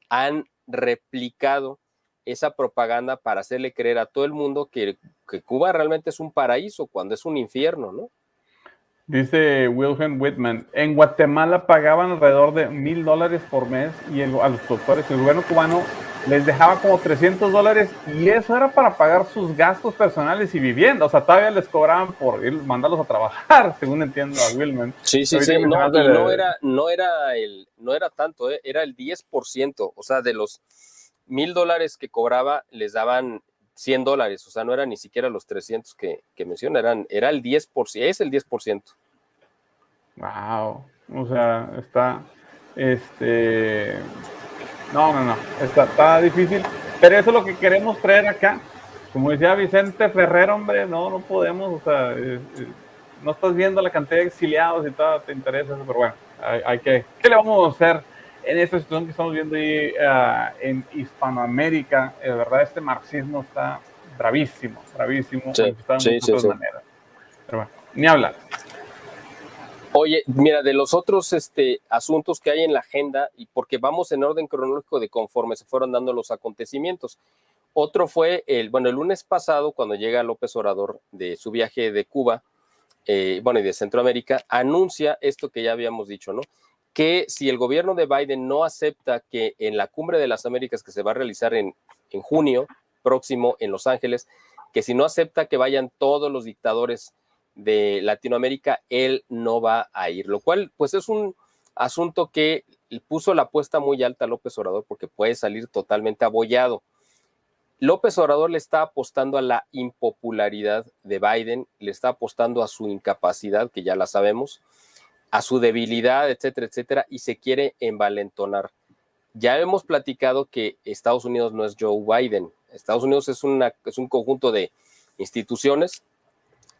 han replicado esa propaganda para hacerle creer a todo el mundo que Cuba realmente es un paraíso cuando es un infierno, ¿no? dice Wilhelm Whitman, en Guatemala pagaban alrededor de $1,000 por mes y a los doctores, el gobierno cubano les dejaba como $300 y eso era para pagar sus gastos personales y vivienda. O sea, todavía les cobraban por mandarlos a trabajar, según entiendo a Wilman. Sí, sí, Ahorita sí, que no, mencionas y de, no era tanto, era el 10%, o sea, de los $1,000 que cobraba, les daban $100, o sea, no eran ni siquiera los 300 que menciona, era el 10%, es el 10%. wow, o sea, está, este, no, no, no, está difícil, pero eso es lo que queremos traer acá. Como decía Vicente Ferrer, hombre, no, no podemos, o sea, no estás viendo la cantidad de exiliados y todo, te interesa eso, pero bueno, ¿qué le vamos a hacer? en esta situación que estamos viendo ahí en Hispanoamérica, de verdad este marxismo está bravísimo, Sí, manifestado de sí, muchas sí, otras sí. maneras. Pero bueno, ni hablar. Oye, mira, de los otros asuntos que hay en la agenda, y porque vamos en orden cronológico de conforme se fueron dando los acontecimientos. Otro fue el lunes pasado, cuando llega López Obrador de su viaje de Cuba, y de Centroamérica, anuncia esto que ya habíamos dicho, ¿no? Que si el gobierno de Biden no acepta que en la Cumbre de las Américas que se va a realizar en junio próximo en Los Ángeles, que si no acepta que vayan todos los dictadores de Latinoamérica, él no va a ir, lo cual pues es un asunto que puso la apuesta muy alta a López Obrador porque puede salir totalmente abollado. López Obrador le está apostando a la impopularidad de Biden, le está apostando a su incapacidad, que ya la sabemos, a su debilidad, etcétera, etcétera, y se quiere envalentonar. Ya hemos platicado que Estados Unidos no es Joe Biden. Estados Unidos es un conjunto de instituciones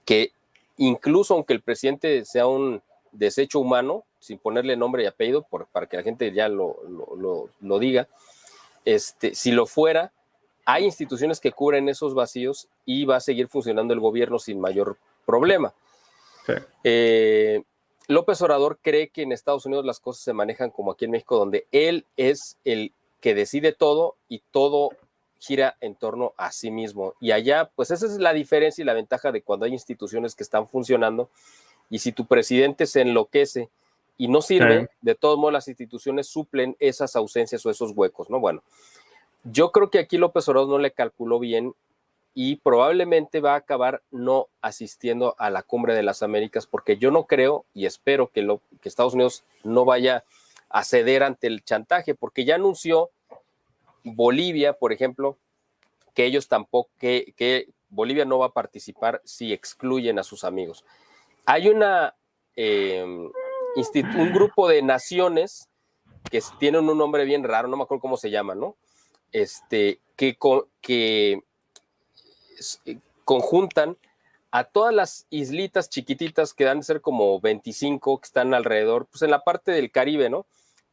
que incluso aunque el presidente sea un desecho humano, sin ponerle nombre y apellido, para que la gente ya lo diga, si lo fuera, hay instituciones que cubren esos vacíos y va a seguir funcionando el gobierno sin mayor problema. Sí. López Obrador cree que en Estados Unidos las cosas se manejan como aquí en México, donde él es el que decide todo y todo gira en torno a sí mismo. Y allá, pues esa es la diferencia y la ventaja de cuando hay instituciones que están funcionando. Y si tu presidente se enloquece y no sirve, de todos modos las instituciones suplen esas ausencias o esos huecos, ¿no? Bueno, yo creo que aquí López Obrador no le calculó bien y probablemente va a acabar no asistiendo a la Cumbre de las Américas, porque yo no creo y espero que Estados Unidos no vaya a ceder ante el chantaje, porque ya anunció Bolivia, por ejemplo, que ellos tampoco, que Bolivia no va a participar si excluyen a sus amigos. Hay un grupo de naciones que tienen un nombre bien raro, no me acuerdo cómo se llama, ¿no? Que conjuntan a todas las islitas chiquititas que dan de ser como 25 que están alrededor, pues en la parte del Caribe, ¿no?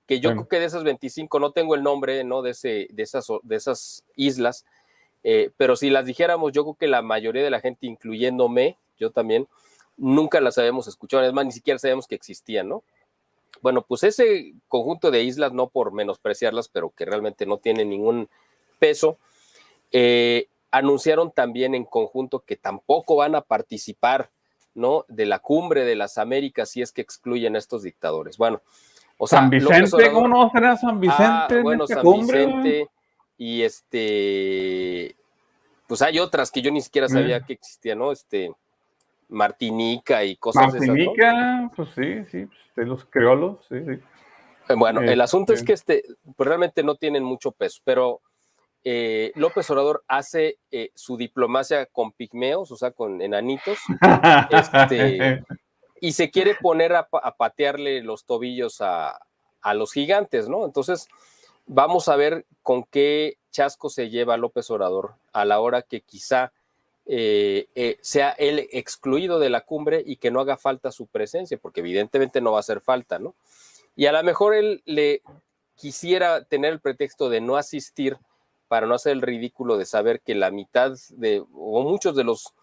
Que yo creo que de esas 25 no tengo el nombre, ¿no? De esas islas, pero si las dijéramos, yo creo que la mayoría de la gente, incluyéndome, yo también, nunca las habíamos escuchado, es más, ni siquiera sabíamos que existían, ¿no? Bueno, pues ese conjunto de islas, no por menospreciarlas, pero que realmente no tienen ningún peso, anunciaron también en conjunto que tampoco van a participar, ¿no? De la Cumbre de las Américas si es que excluyen a estos dictadores. Bueno, o sea, San Vicente, López Obrador, ¿cómo no va a ser a San Vicente en esta San cumbre? Vicente y pues hay otras que yo ni siquiera sabía que existían, ¿no? Martinica y cosas de esas, ¿no? Martinica, pues sí, pues, los criollos, sí. Bueno, el asunto es que pues realmente no tienen mucho peso, pero López Obrador hace su diplomacia con pigmeos, o sea, con enanitos, y se quiere poner a patearle los tobillos a los gigantes, ¿no? Entonces, vamos a ver con qué chasco se lleva López Obrador a la hora que quizá sea él excluido de la cumbre y que no haga falta su presencia, porque evidentemente no va a hacer falta, ¿no? Y a lo mejor él le quisiera tener el pretexto de no asistir para no hacer el ridículo de saber que la mitad o muchos de los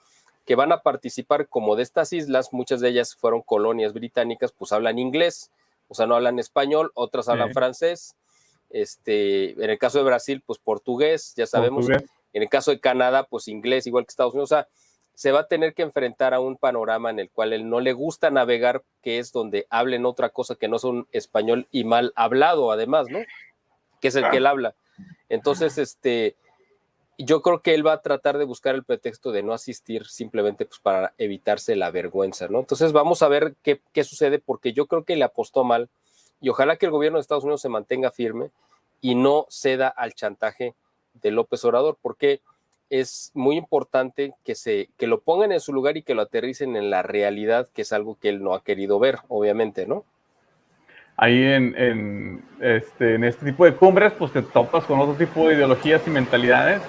que van a participar como de estas islas, muchas de ellas fueron colonias británicas, pues hablan inglés, o sea, no hablan español, otras hablan francés, en el caso de Brasil, pues portugués, ya sabemos, en el caso de Canadá, pues inglés, igual que Estados Unidos, o sea, se va a tener que enfrentar a un panorama en el cual él no le gusta navegar, que es donde hablen otra cosa que no son español y mal hablado, además, ¿no? Que es el que él habla. Entonces, yo creo que él va a tratar de buscar el pretexto de no asistir simplemente pues, para evitarse la vergüenza, ¿no? Entonces vamos a ver qué sucede, porque yo creo que le apostó mal y ojalá que el gobierno de Estados Unidos se mantenga firme y no ceda al chantaje de López Obrador, porque es muy importante que lo pongan en su lugar y que lo aterricen en la realidad, que es algo que él no ha querido ver, obviamente, ¿no? Ahí en este tipo de cumbres, pues te topas con otro tipo de ideologías y mentalidades.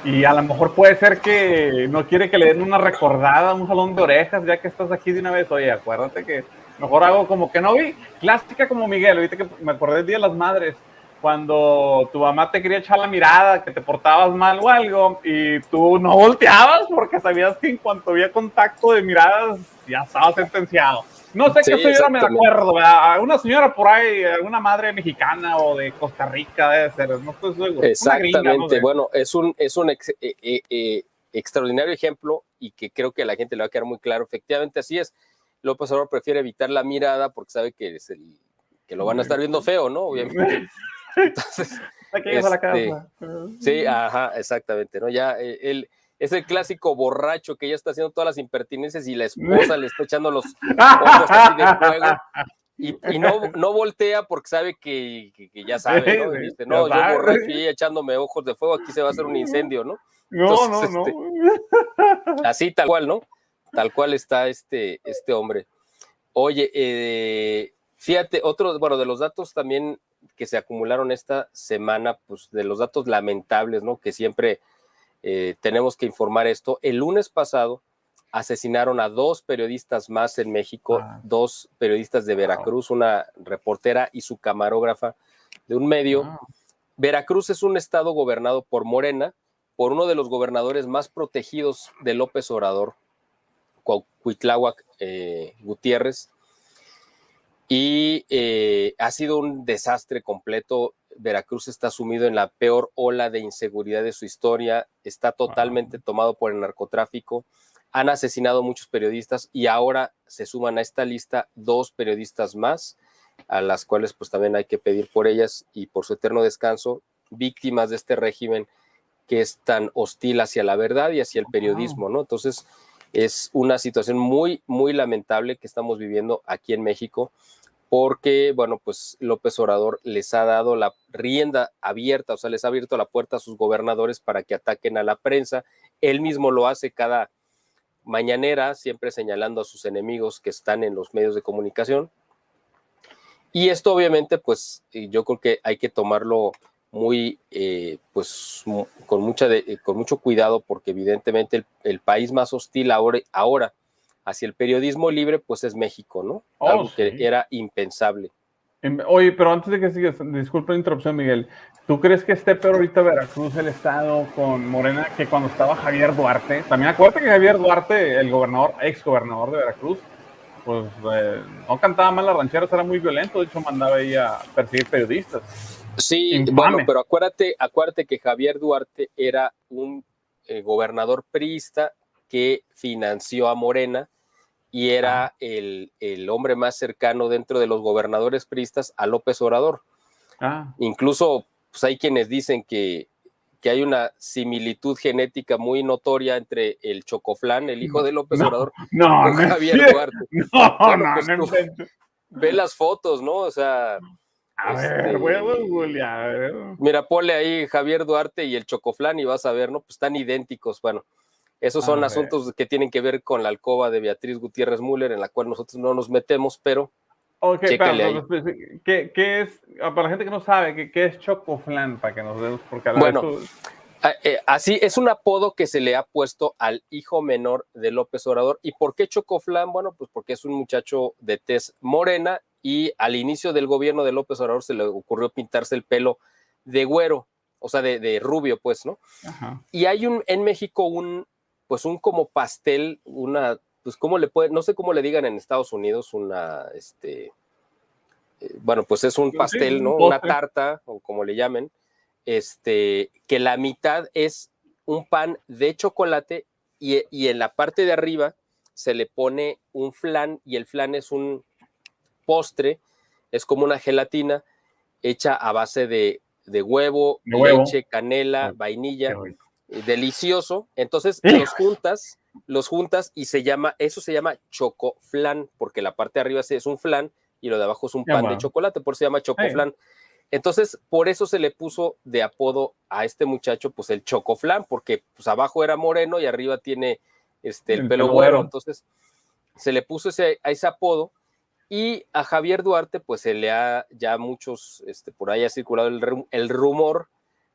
Y a lo mejor puede ser que no quiere que le den una recordada, un jalón de orejas, ya que estás aquí de una vez. Oye, acuérdate que Mejor hago como que no vi. Clásica como Miguel, ahorita que me acordé del Día de las Madres, cuando tu mamá te quería echar la mirada, que te portabas mal o algo, y tú no volteabas porque sabías que en cuanto había contacto de miradas, ya estabas sentenciado. No sé Sí, qué señora me exactamente. acuerdo, ¿verdad? Una señora por ahí, alguna madre mexicana o de Costa Rica debe ser, no estoy seguro. Una gringa, no Exactamente. sé. Bueno, es un extraordinario ejemplo y que creo que a la gente le va a quedar muy claro. Efectivamente, así es. López Obrador prefiere evitar la mirada porque sabe que lo van a estar viendo feo, ¿no? Obviamente. Entonces, Aquí llegas a la casa. sí, ajá, exactamente, ¿no? Ya él es el clásico borracho que ya está haciendo todas las impertinencias y la esposa le está echando los ojos así de fuego y no voltea porque sabe que ya sabe, ¿no? Y dice, Ya no, yo borracho y sabes. ella echándome ojos de fuego, aquí se va a hacer un incendio, ¿no? No, Entonces, no, no. así tal cual, ¿no? Tal cual está este hombre. Oye, fíjate, otro, bueno, de los datos también que se acumularon esta semana, pues de los datos lamentables, ¿no? Que siempre tenemos que informar esto. El lunes pasado asesinaron a 2 periodistas más en México, 2 periodistas de Veracruz, una reportera y su camarógrafa de un medio. Wow. Veracruz es un estado gobernado por Morena, por uno de los gobernadores más protegidos de López Obrador, Cuitláhuac Gutiérrez, y ha sido un desastre completo. Veracruz está sumido en la peor ola de inseguridad de su historia, está totalmente tomado por el narcotráfico, han asesinado muchos periodistas y ahora se suman a esta lista 2 periodistas más, a las cuales pues también hay que pedir por ellas y por su eterno descanso, víctimas de este régimen que es tan hostil hacia la verdad y hacia el periodismo, ¿no? Entonces es una situación muy, muy lamentable que estamos viviendo aquí en México porque, bueno, pues López Obrador les ha dado la rienda abierta, o sea, les ha abierto la puerta a sus gobernadores para que ataquen a la prensa. Él mismo lo hace cada mañanera, siempre señalando a sus enemigos que están en los medios de comunicación. Y esto obviamente, pues yo creo que hay que tomarlo muy, pues con mucho cuidado porque evidentemente el país más hostil ahora hacia el periodismo libre, pues es México, ¿no? Oh, Algo que sí. era impensable. Oye, pero antes de que sigas, disculpa la interrupción, Miguel. ¿Tú crees que esté peor ahorita Veracruz, el estado, con Morena, que cuando estaba Javier Duarte? También acuérdate que Javier Duarte, el gobernador, ex gobernador de Veracruz, pues no cantaba mal las rancheras, era muy violento, de hecho mandaba ahí a perseguir periodistas. Sí, bueno, Infame. pero acuérdate que Javier Duarte era un gobernador priista que financió a Morena y Ah, era el hombre más cercano dentro de los gobernadores priistas a López Obrador. ah. Incluso pues, hay quienes dicen que hay una similitud genética muy notoria entre el Chocoflán, el hijo de López No, Obrador, no, con no es Javier cierto. Duarte. No, Bueno, no, pues no tú invento. ve las fotos, ¿no? O sea, A ver, voy a googlear, a ver. mira, ponle ahí Javier Duarte y el Chocoflán y vas a ver, ¿no? Pues están idénticos. Bueno, esos son A ver. asuntos que tienen que ver con la alcoba de Beatriz Gutiérrez Müller, en la cual nosotros no nos metemos, pero Ok, chécale ahí. ¿qué es, para la gente que no sabe, qué es Chocoflan? Para que nos demos, porque a la vez Bueno, tú... así es un apodo que se le ha puesto al hijo menor de López Obrador. ¿Y por qué Chocoflan? Bueno, pues porque es un muchacho de tez morena y al inicio del gobierno de López Obrador se le ocurrió pintarse el pelo de güero, o sea, de rubio, pues, ¿no? Ajá. Y hay en México pues un como pastel, pues cómo le puede, no sé cómo le digan en Estados Unidos, bueno, pues es un Sí, pastel, un ¿no? Una postre. tarta, o como le llamen, que la mitad es un pan de chocolate y en la parte de arriba se le pone un flan y el flan es un postre, es como una gelatina hecha a base de huevo, De huevo. leche, canela, Uy, qué vainilla, rico. delicioso. Entonces ¡Hijos! los juntas y eso se llama chocoflan, porque la parte de arriba es un flan y lo de abajo es un Ya, pan de bueno. chocolate, por eso se llama Hey. chocoflan. Entonces, por eso se le puso de apodo a este muchacho, pues el chocoflan, porque pues abajo era moreno y arriba tiene el El pelo pelo güero. güero. Entonces, se le puso a ese apodo y a Javier Duarte, pues se le ha ya muchos, por ahí ha circulado el rumor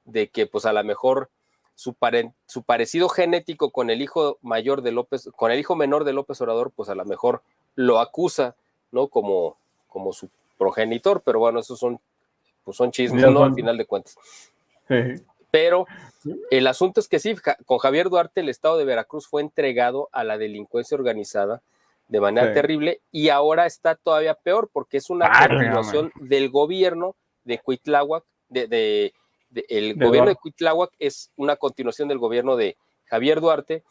de que pues a lo mejor su parecido genético con el hijo mayor de López, con el hijo menor de López Obrador, pues a lo mejor lo acusa ¿no? Como su progenitor, pero bueno, esos son chismes, Ya ¿no? son. Al final de cuentas. Sí. Pero el asunto es que sí, con Javier Duarte el estado de Veracruz fue entregado a la delincuencia organizada de manera terrible, y ahora está todavía peor porque es una continuación del gobierno de Cuitláhuac, el gobierno de Cuitláhuac es una continuación del gobierno de Javier Duarte,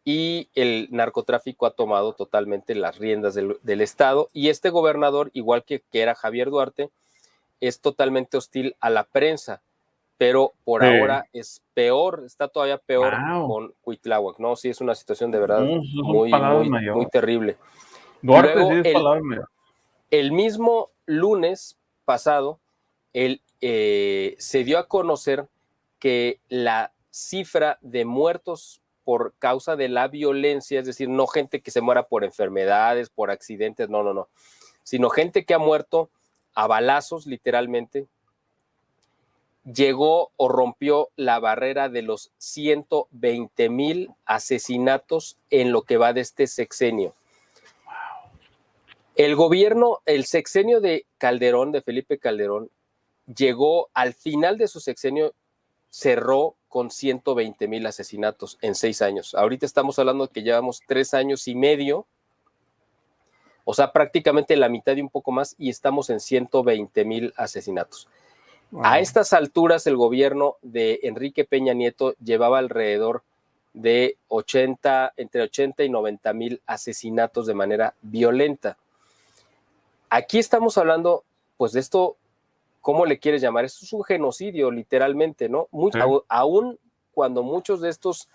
y el narcotráfico ha tomado totalmente las riendas del estado, y este gobernador, igual que era Javier Duarte, es totalmente hostil a la prensa, pero por ahora es peor, está todavía peor con Cuitláhuac, ¿no? Sí, es una situación de verdad muy, muy, muy terrible. Duarte Luego, sí es palabra mayor. El mismo lunes pasado, se dio a conocer que la cifra de muertos por causa de la violencia, es decir, no gente que se muera por enfermedades, por accidentes, no, sino gente que ha muerto a balazos, literalmente, llegó o rompió la barrera de los 120,000 asesinatos en lo que va de este sexenio. El sexenio de Calderón, de Felipe Calderón, llegó al final de su sexenio, cerró con 120,000 asesinatos en 6 años. Ahorita estamos hablando de que llevamos 3 años y medio, o sea, prácticamente la mitad y un poco más, y estamos en 120,000 asesinatos. A estas alturas, el gobierno de Enrique Peña Nieto llevaba alrededor de entre 80 y 90,000 asesinatos de manera violenta. Aquí estamos hablando, pues, de esto, ¿cómo le quieres llamar? Esto es un genocidio, literalmente, ¿no? Aún cuando muchos de estos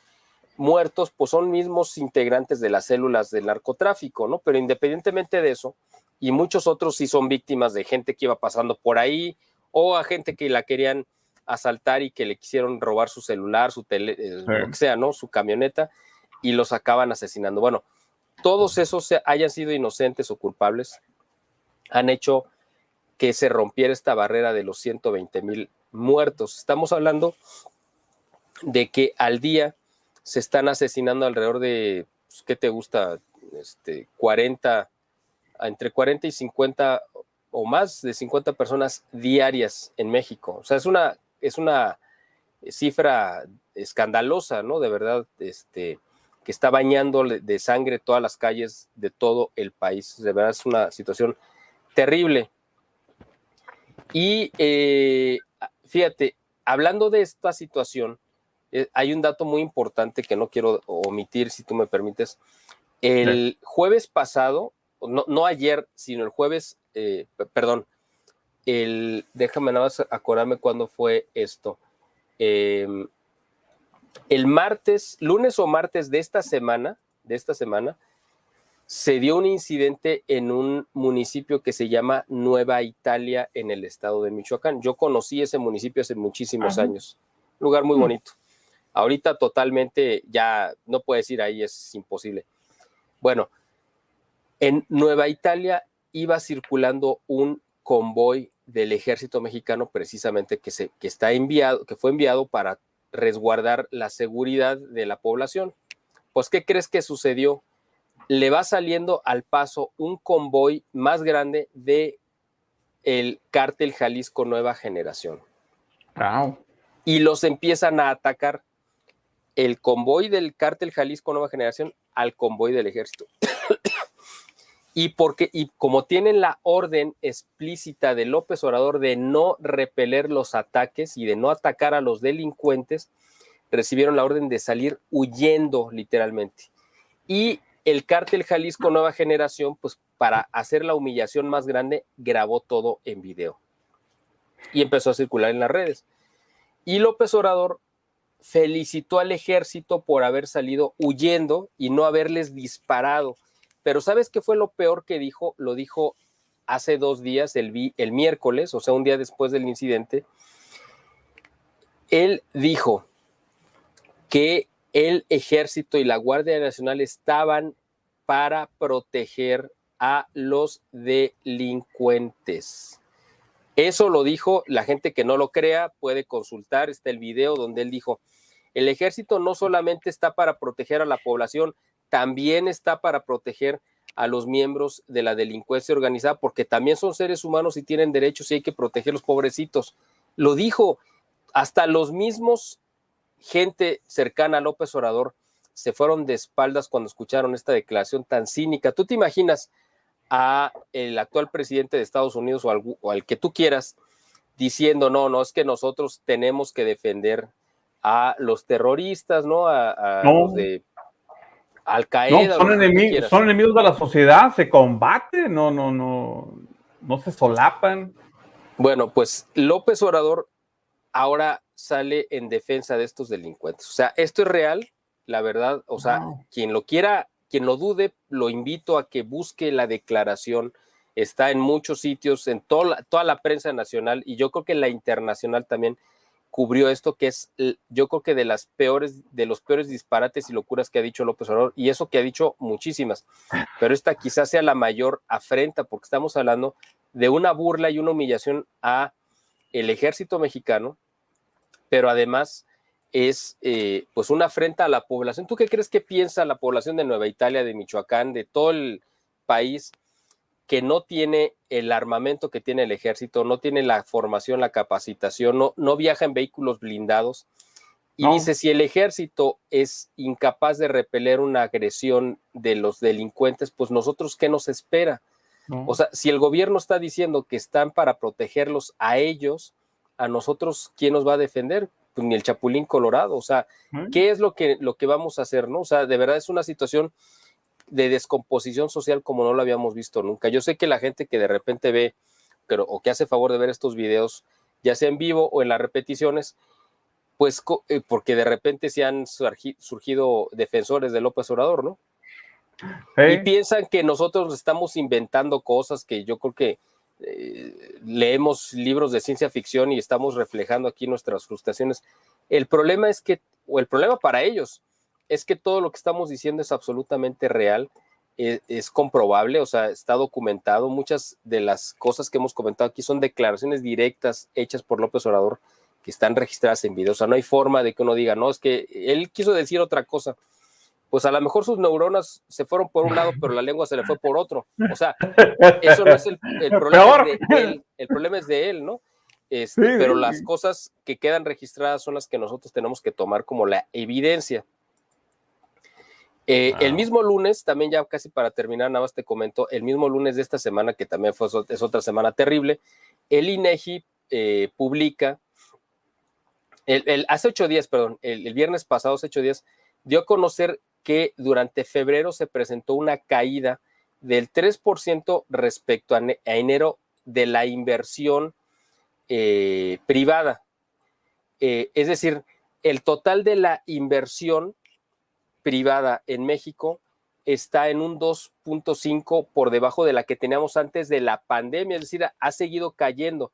muertos, pues, son mismos integrantes de las células del narcotráfico, ¿no? Pero independientemente de eso, y muchos otros sí son víctimas de gente que iba pasando por ahí, o a gente que la querían asaltar y que le quisieron robar su celular, lo que sea, ¿no? Su camioneta, y los acaban asesinando. Bueno, todos esos hayan sido inocentes o culpables, han hecho que se rompiera esta barrera de los 120,000 muertos. Estamos hablando de que al día se están asesinando alrededor de, ¿qué te gusta? 40, entre 40 y 50 o más de 50 personas diarias en México. O sea, es una cifra escandalosa, ¿no? De verdad, que está bañando de sangre todas las calles de todo el país. De verdad es una situación terrible. Y fíjate, hablando de esta situación, hay un dato muy importante que no quiero omitir, si tú me permites. El jueves pasado, no ayer, sino el jueves, perdón, déjame nada más acordarme cuándo fue esto. El martes, lunes o martes de esta semana, se dio un incidente en un municipio que se llama Nueva Italia, en el estado de Michoacán. Yo conocí ese municipio hace muchísimos años, un lugar muy bonito. Ahorita totalmente ya no puedes ir ahí, es imposible. Bueno, en Nueva Italia iba circulando un convoy del ejército mexicano, precisamente que fue enviado para resguardar la seguridad de la población. Pues, ¿qué crees que sucedió? Le va saliendo al paso un convoy más grande de el cártel Jalisco Nueva Generación. Y los empiezan a atacar, el convoy del cártel Jalisco Nueva Generación al convoy del ejército. Y como tienen la orden explícita de López Obrador de no repeler los ataques y de no atacar a los delincuentes, recibieron la orden de salir huyendo, literalmente. Y el cártel Jalisco Nueva Generación, pues, para hacer la humillación más grande, grabó todo en video y empezó a circular en las redes. Y López Obrador felicitó al ejército por haber salido huyendo y no haberles disparado. Pero ¿sabes qué fue lo peor que dijo? Lo dijo hace 2 días, el miércoles, o sea, un día después del incidente. Él dijo que el ejército y la Guardia Nacional estaban para proteger a los delincuentes. Eso lo dijo. La gente que no lo crea puede consultar, está el video donde él dijo: el ejército no solamente está para proteger a la población, también está para proteger a los miembros de la delincuencia organizada, porque también son seres humanos y tienen derechos y hay que protegerlos, pobrecitos. Lo dijo, hasta los mismos gente cercana a López Obrador se fueron de espaldas cuando escucharon esta declaración tan cínica. ¿Tú te imaginas a el actual presidente de Estados Unidos o al que tú quieras diciendo, no, es que nosotros tenemos que defender a los terroristas, ¿no? A No, los de Al no, Qaeda o lo que tú quieras? son enemigos de la sociedad, se combate, no se solapan. Bueno, pues López Obrador ahora sale en defensa de estos delincuentes. O sea, esto es real, la verdad. O sea, quien lo quiera, quien lo dude, lo invito a que busque la declaración. Está en muchos sitios, en toda la prensa nacional y yo creo que la internacional también cubrió esto, que es, yo creo que de los peores disparates y locuras que ha dicho López Obrador, y eso que ha dicho muchísimas, pero esta quizás sea la mayor afrenta, porque estamos hablando de una burla y una humillación a el ejército mexicano, pero además es pues una afrenta a la población. ¿Tú qué crees que piensa la población de Nueva Italia, de Michoacán, de todo el país que no tiene el armamento que tiene el ejército, no tiene la formación, la capacitación, no viaja en vehículos blindados? Y dice, si el ejército es incapaz de repeler una agresión de los delincuentes, pues nosotros, ¿qué nos espera? O sea, si el gobierno está diciendo que están para protegerlos a ellos, a nosotros, ¿quién nos va a defender? Pues ni el Chapulín Colorado. O sea, ¿qué es lo que vamos a hacer, no? O sea, de verdad es una situación de descomposición social como no lo habíamos visto nunca. Yo sé que la gente que de repente ve, o que hace favor de ver estos videos, ya sea en vivo o en las repeticiones, pues porque de repente se han surgido defensores de López Obrador, ¿no? Y piensan que nosotros estamos inventando cosas, que yo creo que leemos libros de ciencia ficción y estamos reflejando aquí nuestras frustraciones. El problema es que, o el problema para ellos, es que todo lo que estamos diciendo es absolutamente real, es comprobable, o sea, está documentado. Muchas de las cosas que hemos comentado aquí son declaraciones directas hechas por López Obrador que están registradas en video. O sea, no hay forma de que uno diga, no, es que él quiso decir otra cosa. Pues a lo mejor sus neuronas se fueron por un lado, pero la lengua se le fue por otro. O sea, eso no es el problema, es de él, el problema es de él, ¿no? Pero las cosas que quedan registradas son las que nosotros tenemos que tomar como la evidencia. El mismo lunes, también ya casi para terminar, nada más te comento, el mismo lunes de esta semana, que también es otra semana terrible, el INEGI publica, hace 8 días, perdón, el viernes pasado, hace 8 días, dio a conocer que durante febrero se presentó una caída del 3% respecto a enero de la inversión privada. Es decir, el total de la inversión privada en México está en un 2.5 por debajo de la que teníamos antes de la pandemia, es decir, ha seguido cayendo,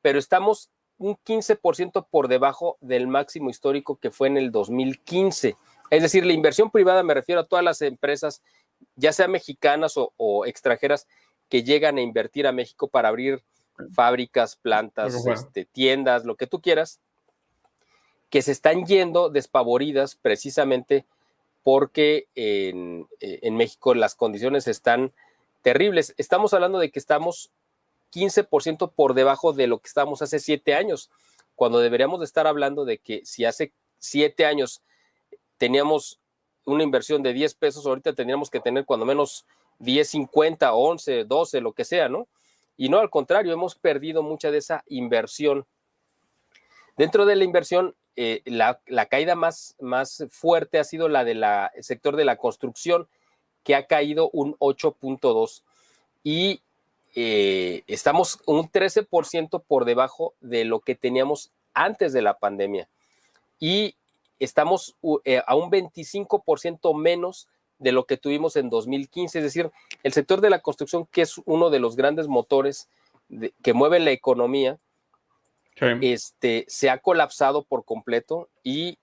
pero estamos un 15% por debajo del máximo histórico que fue en el 2015. Es decir, la inversión privada, me refiero a todas las empresas, ya sean mexicanas o extranjeras, que llegan a invertir a México para abrir fábricas, plantas, tiendas, lo que tú quieras, que se están yendo despavoridas precisamente porque en México las condiciones están terribles. Estamos hablando de que estamos 15% por debajo de lo que estábamos hace 7 años, cuando deberíamos de estar hablando de que si hace 7 años teníamos una inversión de 10 pesos, ahorita tendríamos que tener cuando menos 10, 50, 11, 12, lo que sea, ¿no? Y no, al contrario, hemos perdido mucha de esa inversión. Dentro de la inversión, la caída más fuerte ha sido la del sector de la construcción, que ha caído un 8.2%. Y estamos un 13% por debajo de lo que teníamos antes de la pandemia. Y estamos a un 25% menos de lo que tuvimos en 2015. Es decir, el sector de la construcción, que es uno de los grandes motores que mueven la economía, se ha colapsado por completo y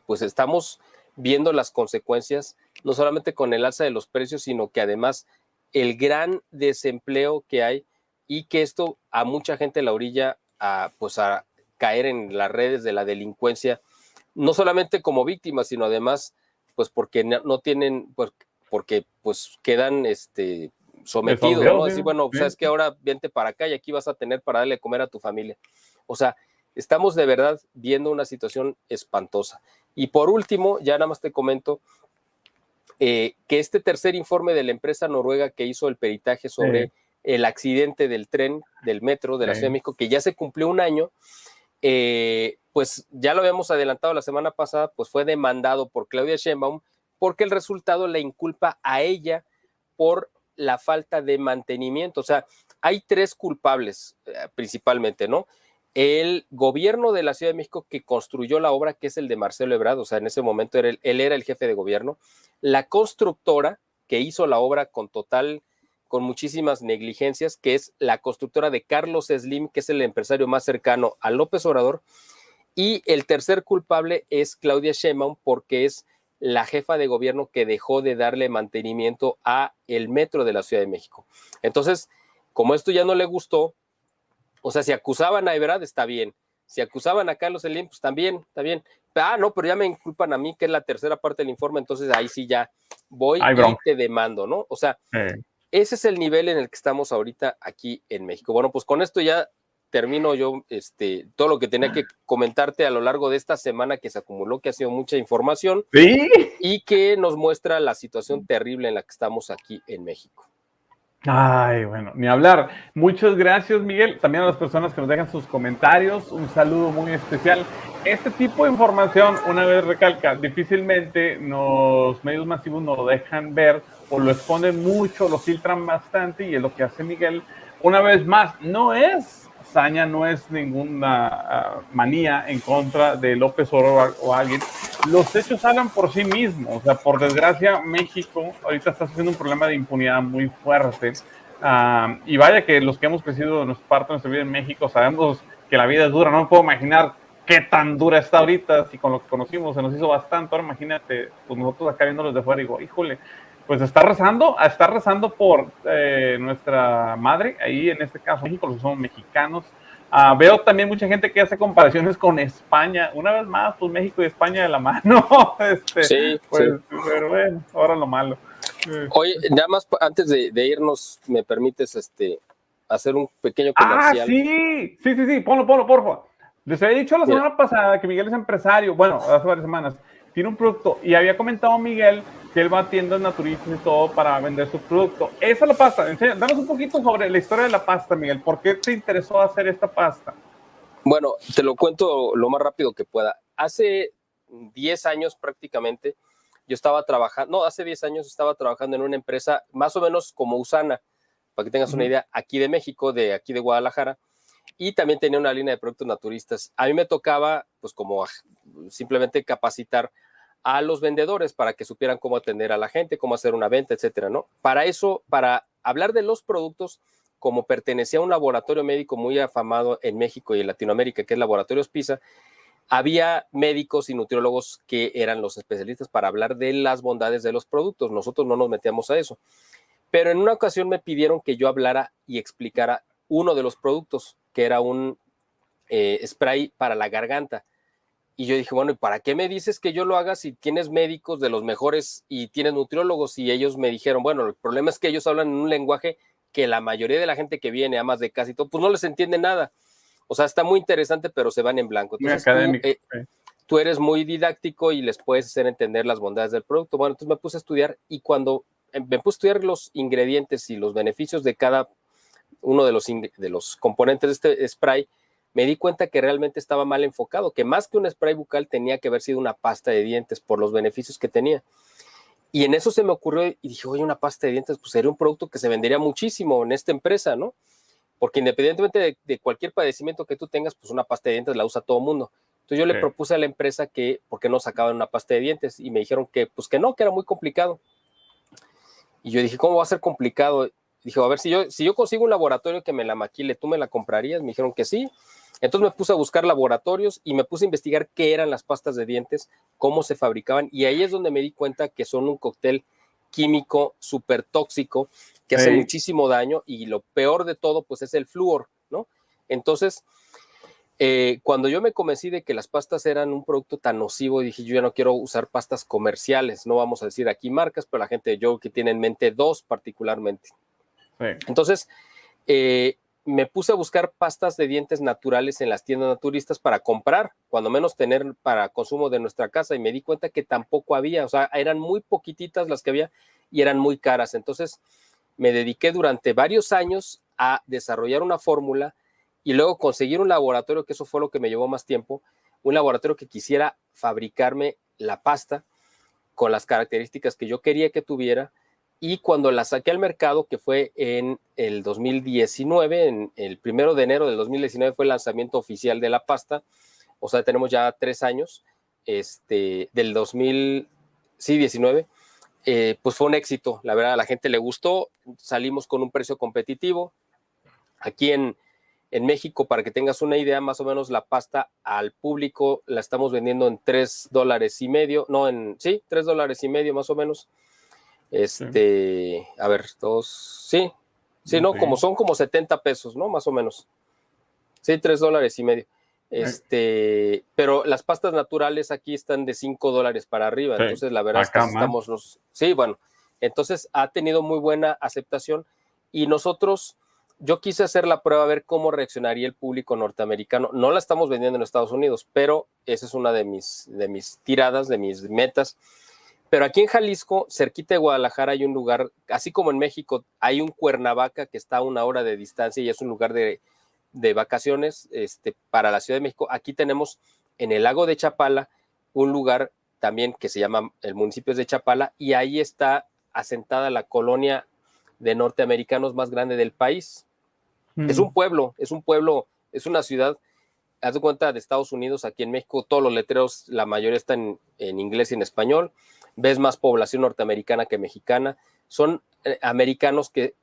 pues estamos viendo las consecuencias, no solamente con el alza de los precios, sino que además el gran desempleo que hay y que esto a mucha gente la orilla a caer en las redes de la delincuencia, no solamente como víctimas, sino además pues porque no tienen, pues, porque pues quedan sometidos, ¿no? Así, bueno, sí. sabes que ahora vente para acá y aquí vas a tener para darle a comer a tu familia. O sea, estamos de verdad viendo una situación espantosa. Y por último, ya nada más te comento que este tercer informe de la empresa noruega que hizo el peritaje sobre el accidente del tren, del metro de la Ciudad de México, que ya se cumplió un año, pues ya lo habíamos adelantado la semana pasada, pues fue demandado por Claudia Sheinbaum porque el resultado le inculpa a ella por la falta de mantenimiento. O sea, hay tres culpables principalmente, ¿no? El gobierno de la Ciudad de México que construyó la obra, que es el de Marcelo Ebrard, o sea, en ese momento él era el jefe de gobierno, la constructora que hizo la obra con muchísimas negligencias, que es la constructora de Carlos Slim, que es el empresario más cercano a López Obrador, y el tercer culpable es Claudia Sheinbaum, porque es la jefa de gobierno que dejó de darle mantenimiento a el metro de la Ciudad de México. Entonces, como esto ya no le gustó, o sea, si acusaban a Ebrard, está bien. Si acusaban a Carlos Slim, pues también, está bien. No, pero ya me inculpan a mí, que es la tercera parte del informe, entonces ahí sí ya voy y te demando, ¿no? O sea, ese es el nivel en el que estamos ahorita aquí en México. Bueno, pues con esto ya termino yo todo lo que tenía que comentarte a lo largo de esta semana que se acumuló, que ha sido mucha información y que nos muestra la situación terrible en la que estamos aquí en México. Ay, bueno, ni hablar. Muchas gracias, Miguel. También a las personas que nos dejan sus comentarios, un saludo muy especial. Este tipo de información, una vez recalca, difícilmente los medios masivos nos lo dejan ver o lo esconden mucho, lo filtran bastante y es lo que hace Miguel. Una vez más, no es saña, no es ninguna manía en contra de López Obrador o alguien. Los hechos hablan por sí mismos. O sea, por desgracia, México ahorita está sufriendo un problema de impunidad muy fuerte. Y vaya que los que hemos crecido en nuestra parte de nuestra vida en México sabemos que la vida es dura. No me puedo imaginar qué tan dura está ahorita. Si con lo que conocimos se nos hizo bastante. Ahora imagínate, pues nosotros acá viéndolos de fuera, digo, híjole, pues está rezando por nuestra madre, ahí en este caso México, los que somos mexicanos. Veo también mucha gente que hace comparaciones con España. Una vez más, pues México y España de la mano. Sí, pues, sí. Pero bueno, ahora lo malo. Oye, nada más antes de irnos, ¿me permites hacer un pequeño comercial? Sí, ponlo, porfa. Les había dicho la semana pasada que Miguel es empresario, bueno, hace varias semanas, tiene un producto y había comentado Miguel que él va a tiendas naturistas y todo para vender su producto. Esa es la pasta. Danos un poquito sobre la historia de la pasta, Miguel. ¿Por qué te interesó hacer esta pasta? Bueno, te lo cuento lo más rápido que pueda. Hace 10 años prácticamente, hace 10 años estaba trabajando en una empresa más o menos como Usana, para que tengas una idea, aquí de México, de aquí de Guadalajara, y también tenía una línea de productos naturistas. A mí me tocaba, pues como simplemente capacitar a los vendedores para que supieran cómo atender a la gente, cómo hacer una venta, etcétera, ¿no? Para eso, para hablar de los productos, como pertenecía a un laboratorio médico muy afamado en México y en Latinoamérica, que es Laboratorios PISA, había médicos y nutriólogos que eran los especialistas para hablar de las bondades de los productos. Nosotros no nos metíamos a eso. Pero en una ocasión me pidieron que yo hablara y explicara uno de los productos, que era un spray para la garganta. Y yo dije, bueno, ¿y para qué me dices que yo lo haga si tienes médicos de los mejores y tienes nutriólogos? Y ellos me dijeron, bueno, el problema es que ellos hablan en un lenguaje que la mayoría de la gente que viene, amas de casa y todo, pues no les entiende nada. O sea, está muy interesante, pero se van en blanco. Entonces tú eres muy didáctico y les puedes hacer entender las bondades del producto. Bueno, entonces me puse a estudiar y cuando me puse a estudiar los ingredientes y los beneficios de cada uno de los componentes de este spray, me di cuenta que realmente estaba mal enfocado, que más que un spray bucal tenía que haber sido una pasta de dientes por los beneficios que tenía. Y en eso se me ocurrió y dije, oye, una pasta de dientes, pues sería un producto que se vendería muchísimo en esta empresa, ¿no? Porque independientemente de cualquier padecimiento que tú tengas, pues una pasta de dientes la usa todo el mundo. Entonces yo le propuse a la empresa que, ¿por qué no sacaban una pasta de dientes? Y me dijeron que, pues que no, que era muy complicado. Y yo dije, ¿cómo va a ser complicado? Dije, a ver, si yo consigo un laboratorio que me la maquile, ¿tú me la comprarías? Me dijeron que sí. Entonces me puse a buscar laboratorios y me puse a investigar qué eran las pastas de dientes, cómo se fabricaban. Y ahí es donde me di cuenta que son un cóctel químico súper tóxico que hace muchísimo daño y lo peor de todo, pues es el flúor, ¿no? Entonces, Cuando yo me convencí de que las pastas eran un producto tan nocivo, dije, yo ya no quiero usar pastas comerciales, no vamos a decir aquí marcas, pero la gente yo que tiene en mente dos particularmente. Sí. Entonces, me puse a buscar pastas de dientes naturales en las tiendas naturistas para comprar, cuando menos tener para consumo de nuestra casa, y me di cuenta que tampoco había, o sea, eran muy poquititas las que había y eran muy caras. Entonces, me dediqué durante varios años a desarrollar una fórmula y luego conseguir un laboratorio, que eso fue lo que me llevó más tiempo, un laboratorio que quisiera fabricarme la pasta con las características que yo quería que tuviera. Y cuando la saqué al mercado, que fue en el 2019, en el 1 de enero del 2019 fue el lanzamiento oficial de la pasta, o sea, tenemos ya 3 años, del 2019, pues fue un éxito, la verdad, a la gente le gustó, salimos con un precio competitivo. Aquí en México, para que tengas una idea, más o menos la pasta al público la estamos vendiendo en $3.50, no, sí, $3.50 más o menos. A ver, sí, no, como son como 70 pesos, ¿no? Más o menos. Sí, $3.50. Pero las pastas naturales aquí están de $5 para arriba, entonces la verdad es que estamos sí, bueno, entonces ha tenido muy buena aceptación y nosotros, yo quise hacer la prueba a ver cómo reaccionaría el público norteamericano. No la estamos vendiendo en Estados Unidos, pero esa es una de mis tiradas, de mis metas. Pero aquí en Jalisco, cerquita de Guadalajara, hay un lugar, así como en México, hay un Cuernavaca que está a 1 hora de distancia y es un lugar de vacaciones para la Ciudad de México. Aquí tenemos en el lago de Chapala un lugar también que se llama el municipio de Chapala, y ahí está asentada la colonia de norteamericanos más grande del país. Es un pueblo, es una ciudad, haz de cuenta, de Estados Unidos. Aquí en México todos los letreros, la mayoría están en inglés y en español. Ves más población norteamericana que mexicana. Son americanos que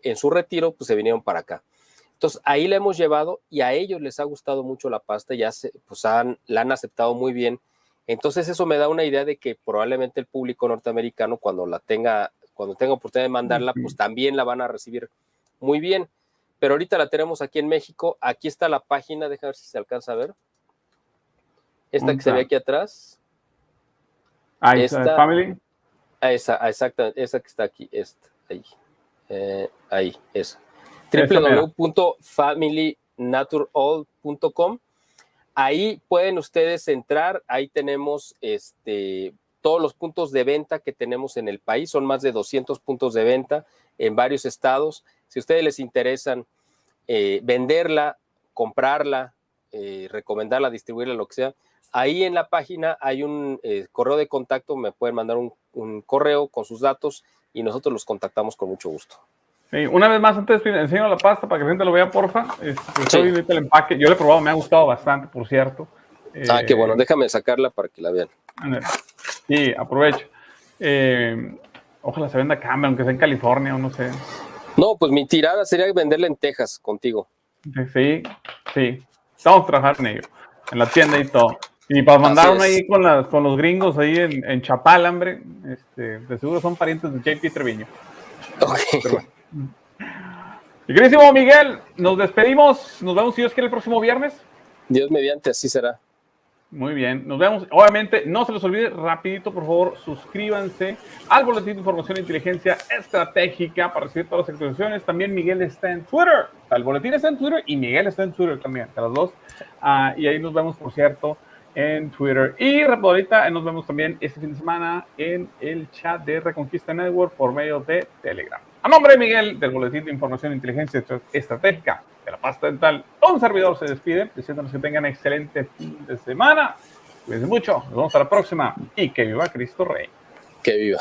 en su retiro pues se vinieron para acá. Entonces ahí la hemos llevado y a ellos les ha gustado mucho la pasta, ya la han aceptado muy bien. Entonces eso me da una idea de que probablemente el público norteamericano cuando tenga oportunidad de mandarla, pues también la van a recibir muy bien. Pero ahorita la tenemos aquí en México. Aquí está la página, déjame ver si se alcanza a ver. Esta que se ve aquí atrás. Esta, Family. Exacto, esa que está aquí, ahí, esa. www.familynatural.com. Ahí pueden ustedes entrar, ahí tenemos todos los puntos de venta que tenemos en el país, son más de 200 puntos de venta en varios estados. Si a ustedes les interesan venderla, comprarla, recomendarla, distribuirla, lo que sea, ahí en la página hay un correo de contacto, me pueden mandar un correo con sus datos y nosotros los contactamos con mucho gusto. Sí, una vez más, antes enseño la pasta para que la gente lo vea, porfa. El empaque, yo lo he probado, me ha gustado bastante, por cierto. Qué bueno, déjame sacarla para que la vean. Sí, aprovecho. Ojalá se venda acá, aunque sea en California o no sé. No, pues mi tirada sería venderla en Texas contigo. Sí. Vamos a trabajar en ello, en la tienda y todo. Y para mandar uno ahí con los gringos ahí en Chapala, hombre, de seguro son parientes de JP Treviño. Okay. Y queridísimo Miguel, nos despedimos. Nos vemos, si Dios quiere, el próximo viernes. Dios mediante, así será. Muy bien, nos vemos. Obviamente, no se les olvide, rapidito, por favor, suscríbanse al Boletín de Información e Inteligencia Estratégica para recibir todas las actualizaciones. También Miguel está en Twitter. El Boletín está en Twitter y Miguel está en Twitter también, a los dos. Y ahí nos vemos, por cierto, en Twitter. Y ahorita nos vemos también este fin de semana en el chat de Reconquista Network por medio de Telegram. A nombre de Miguel, del Boletín de Información e Inteligencia Estratégica de la Pasta Dental, un servidor se despide, diciéndonos que tengan excelente fin de semana. Cuídense mucho, nos vemos a la próxima y que viva Cristo Rey. Que viva.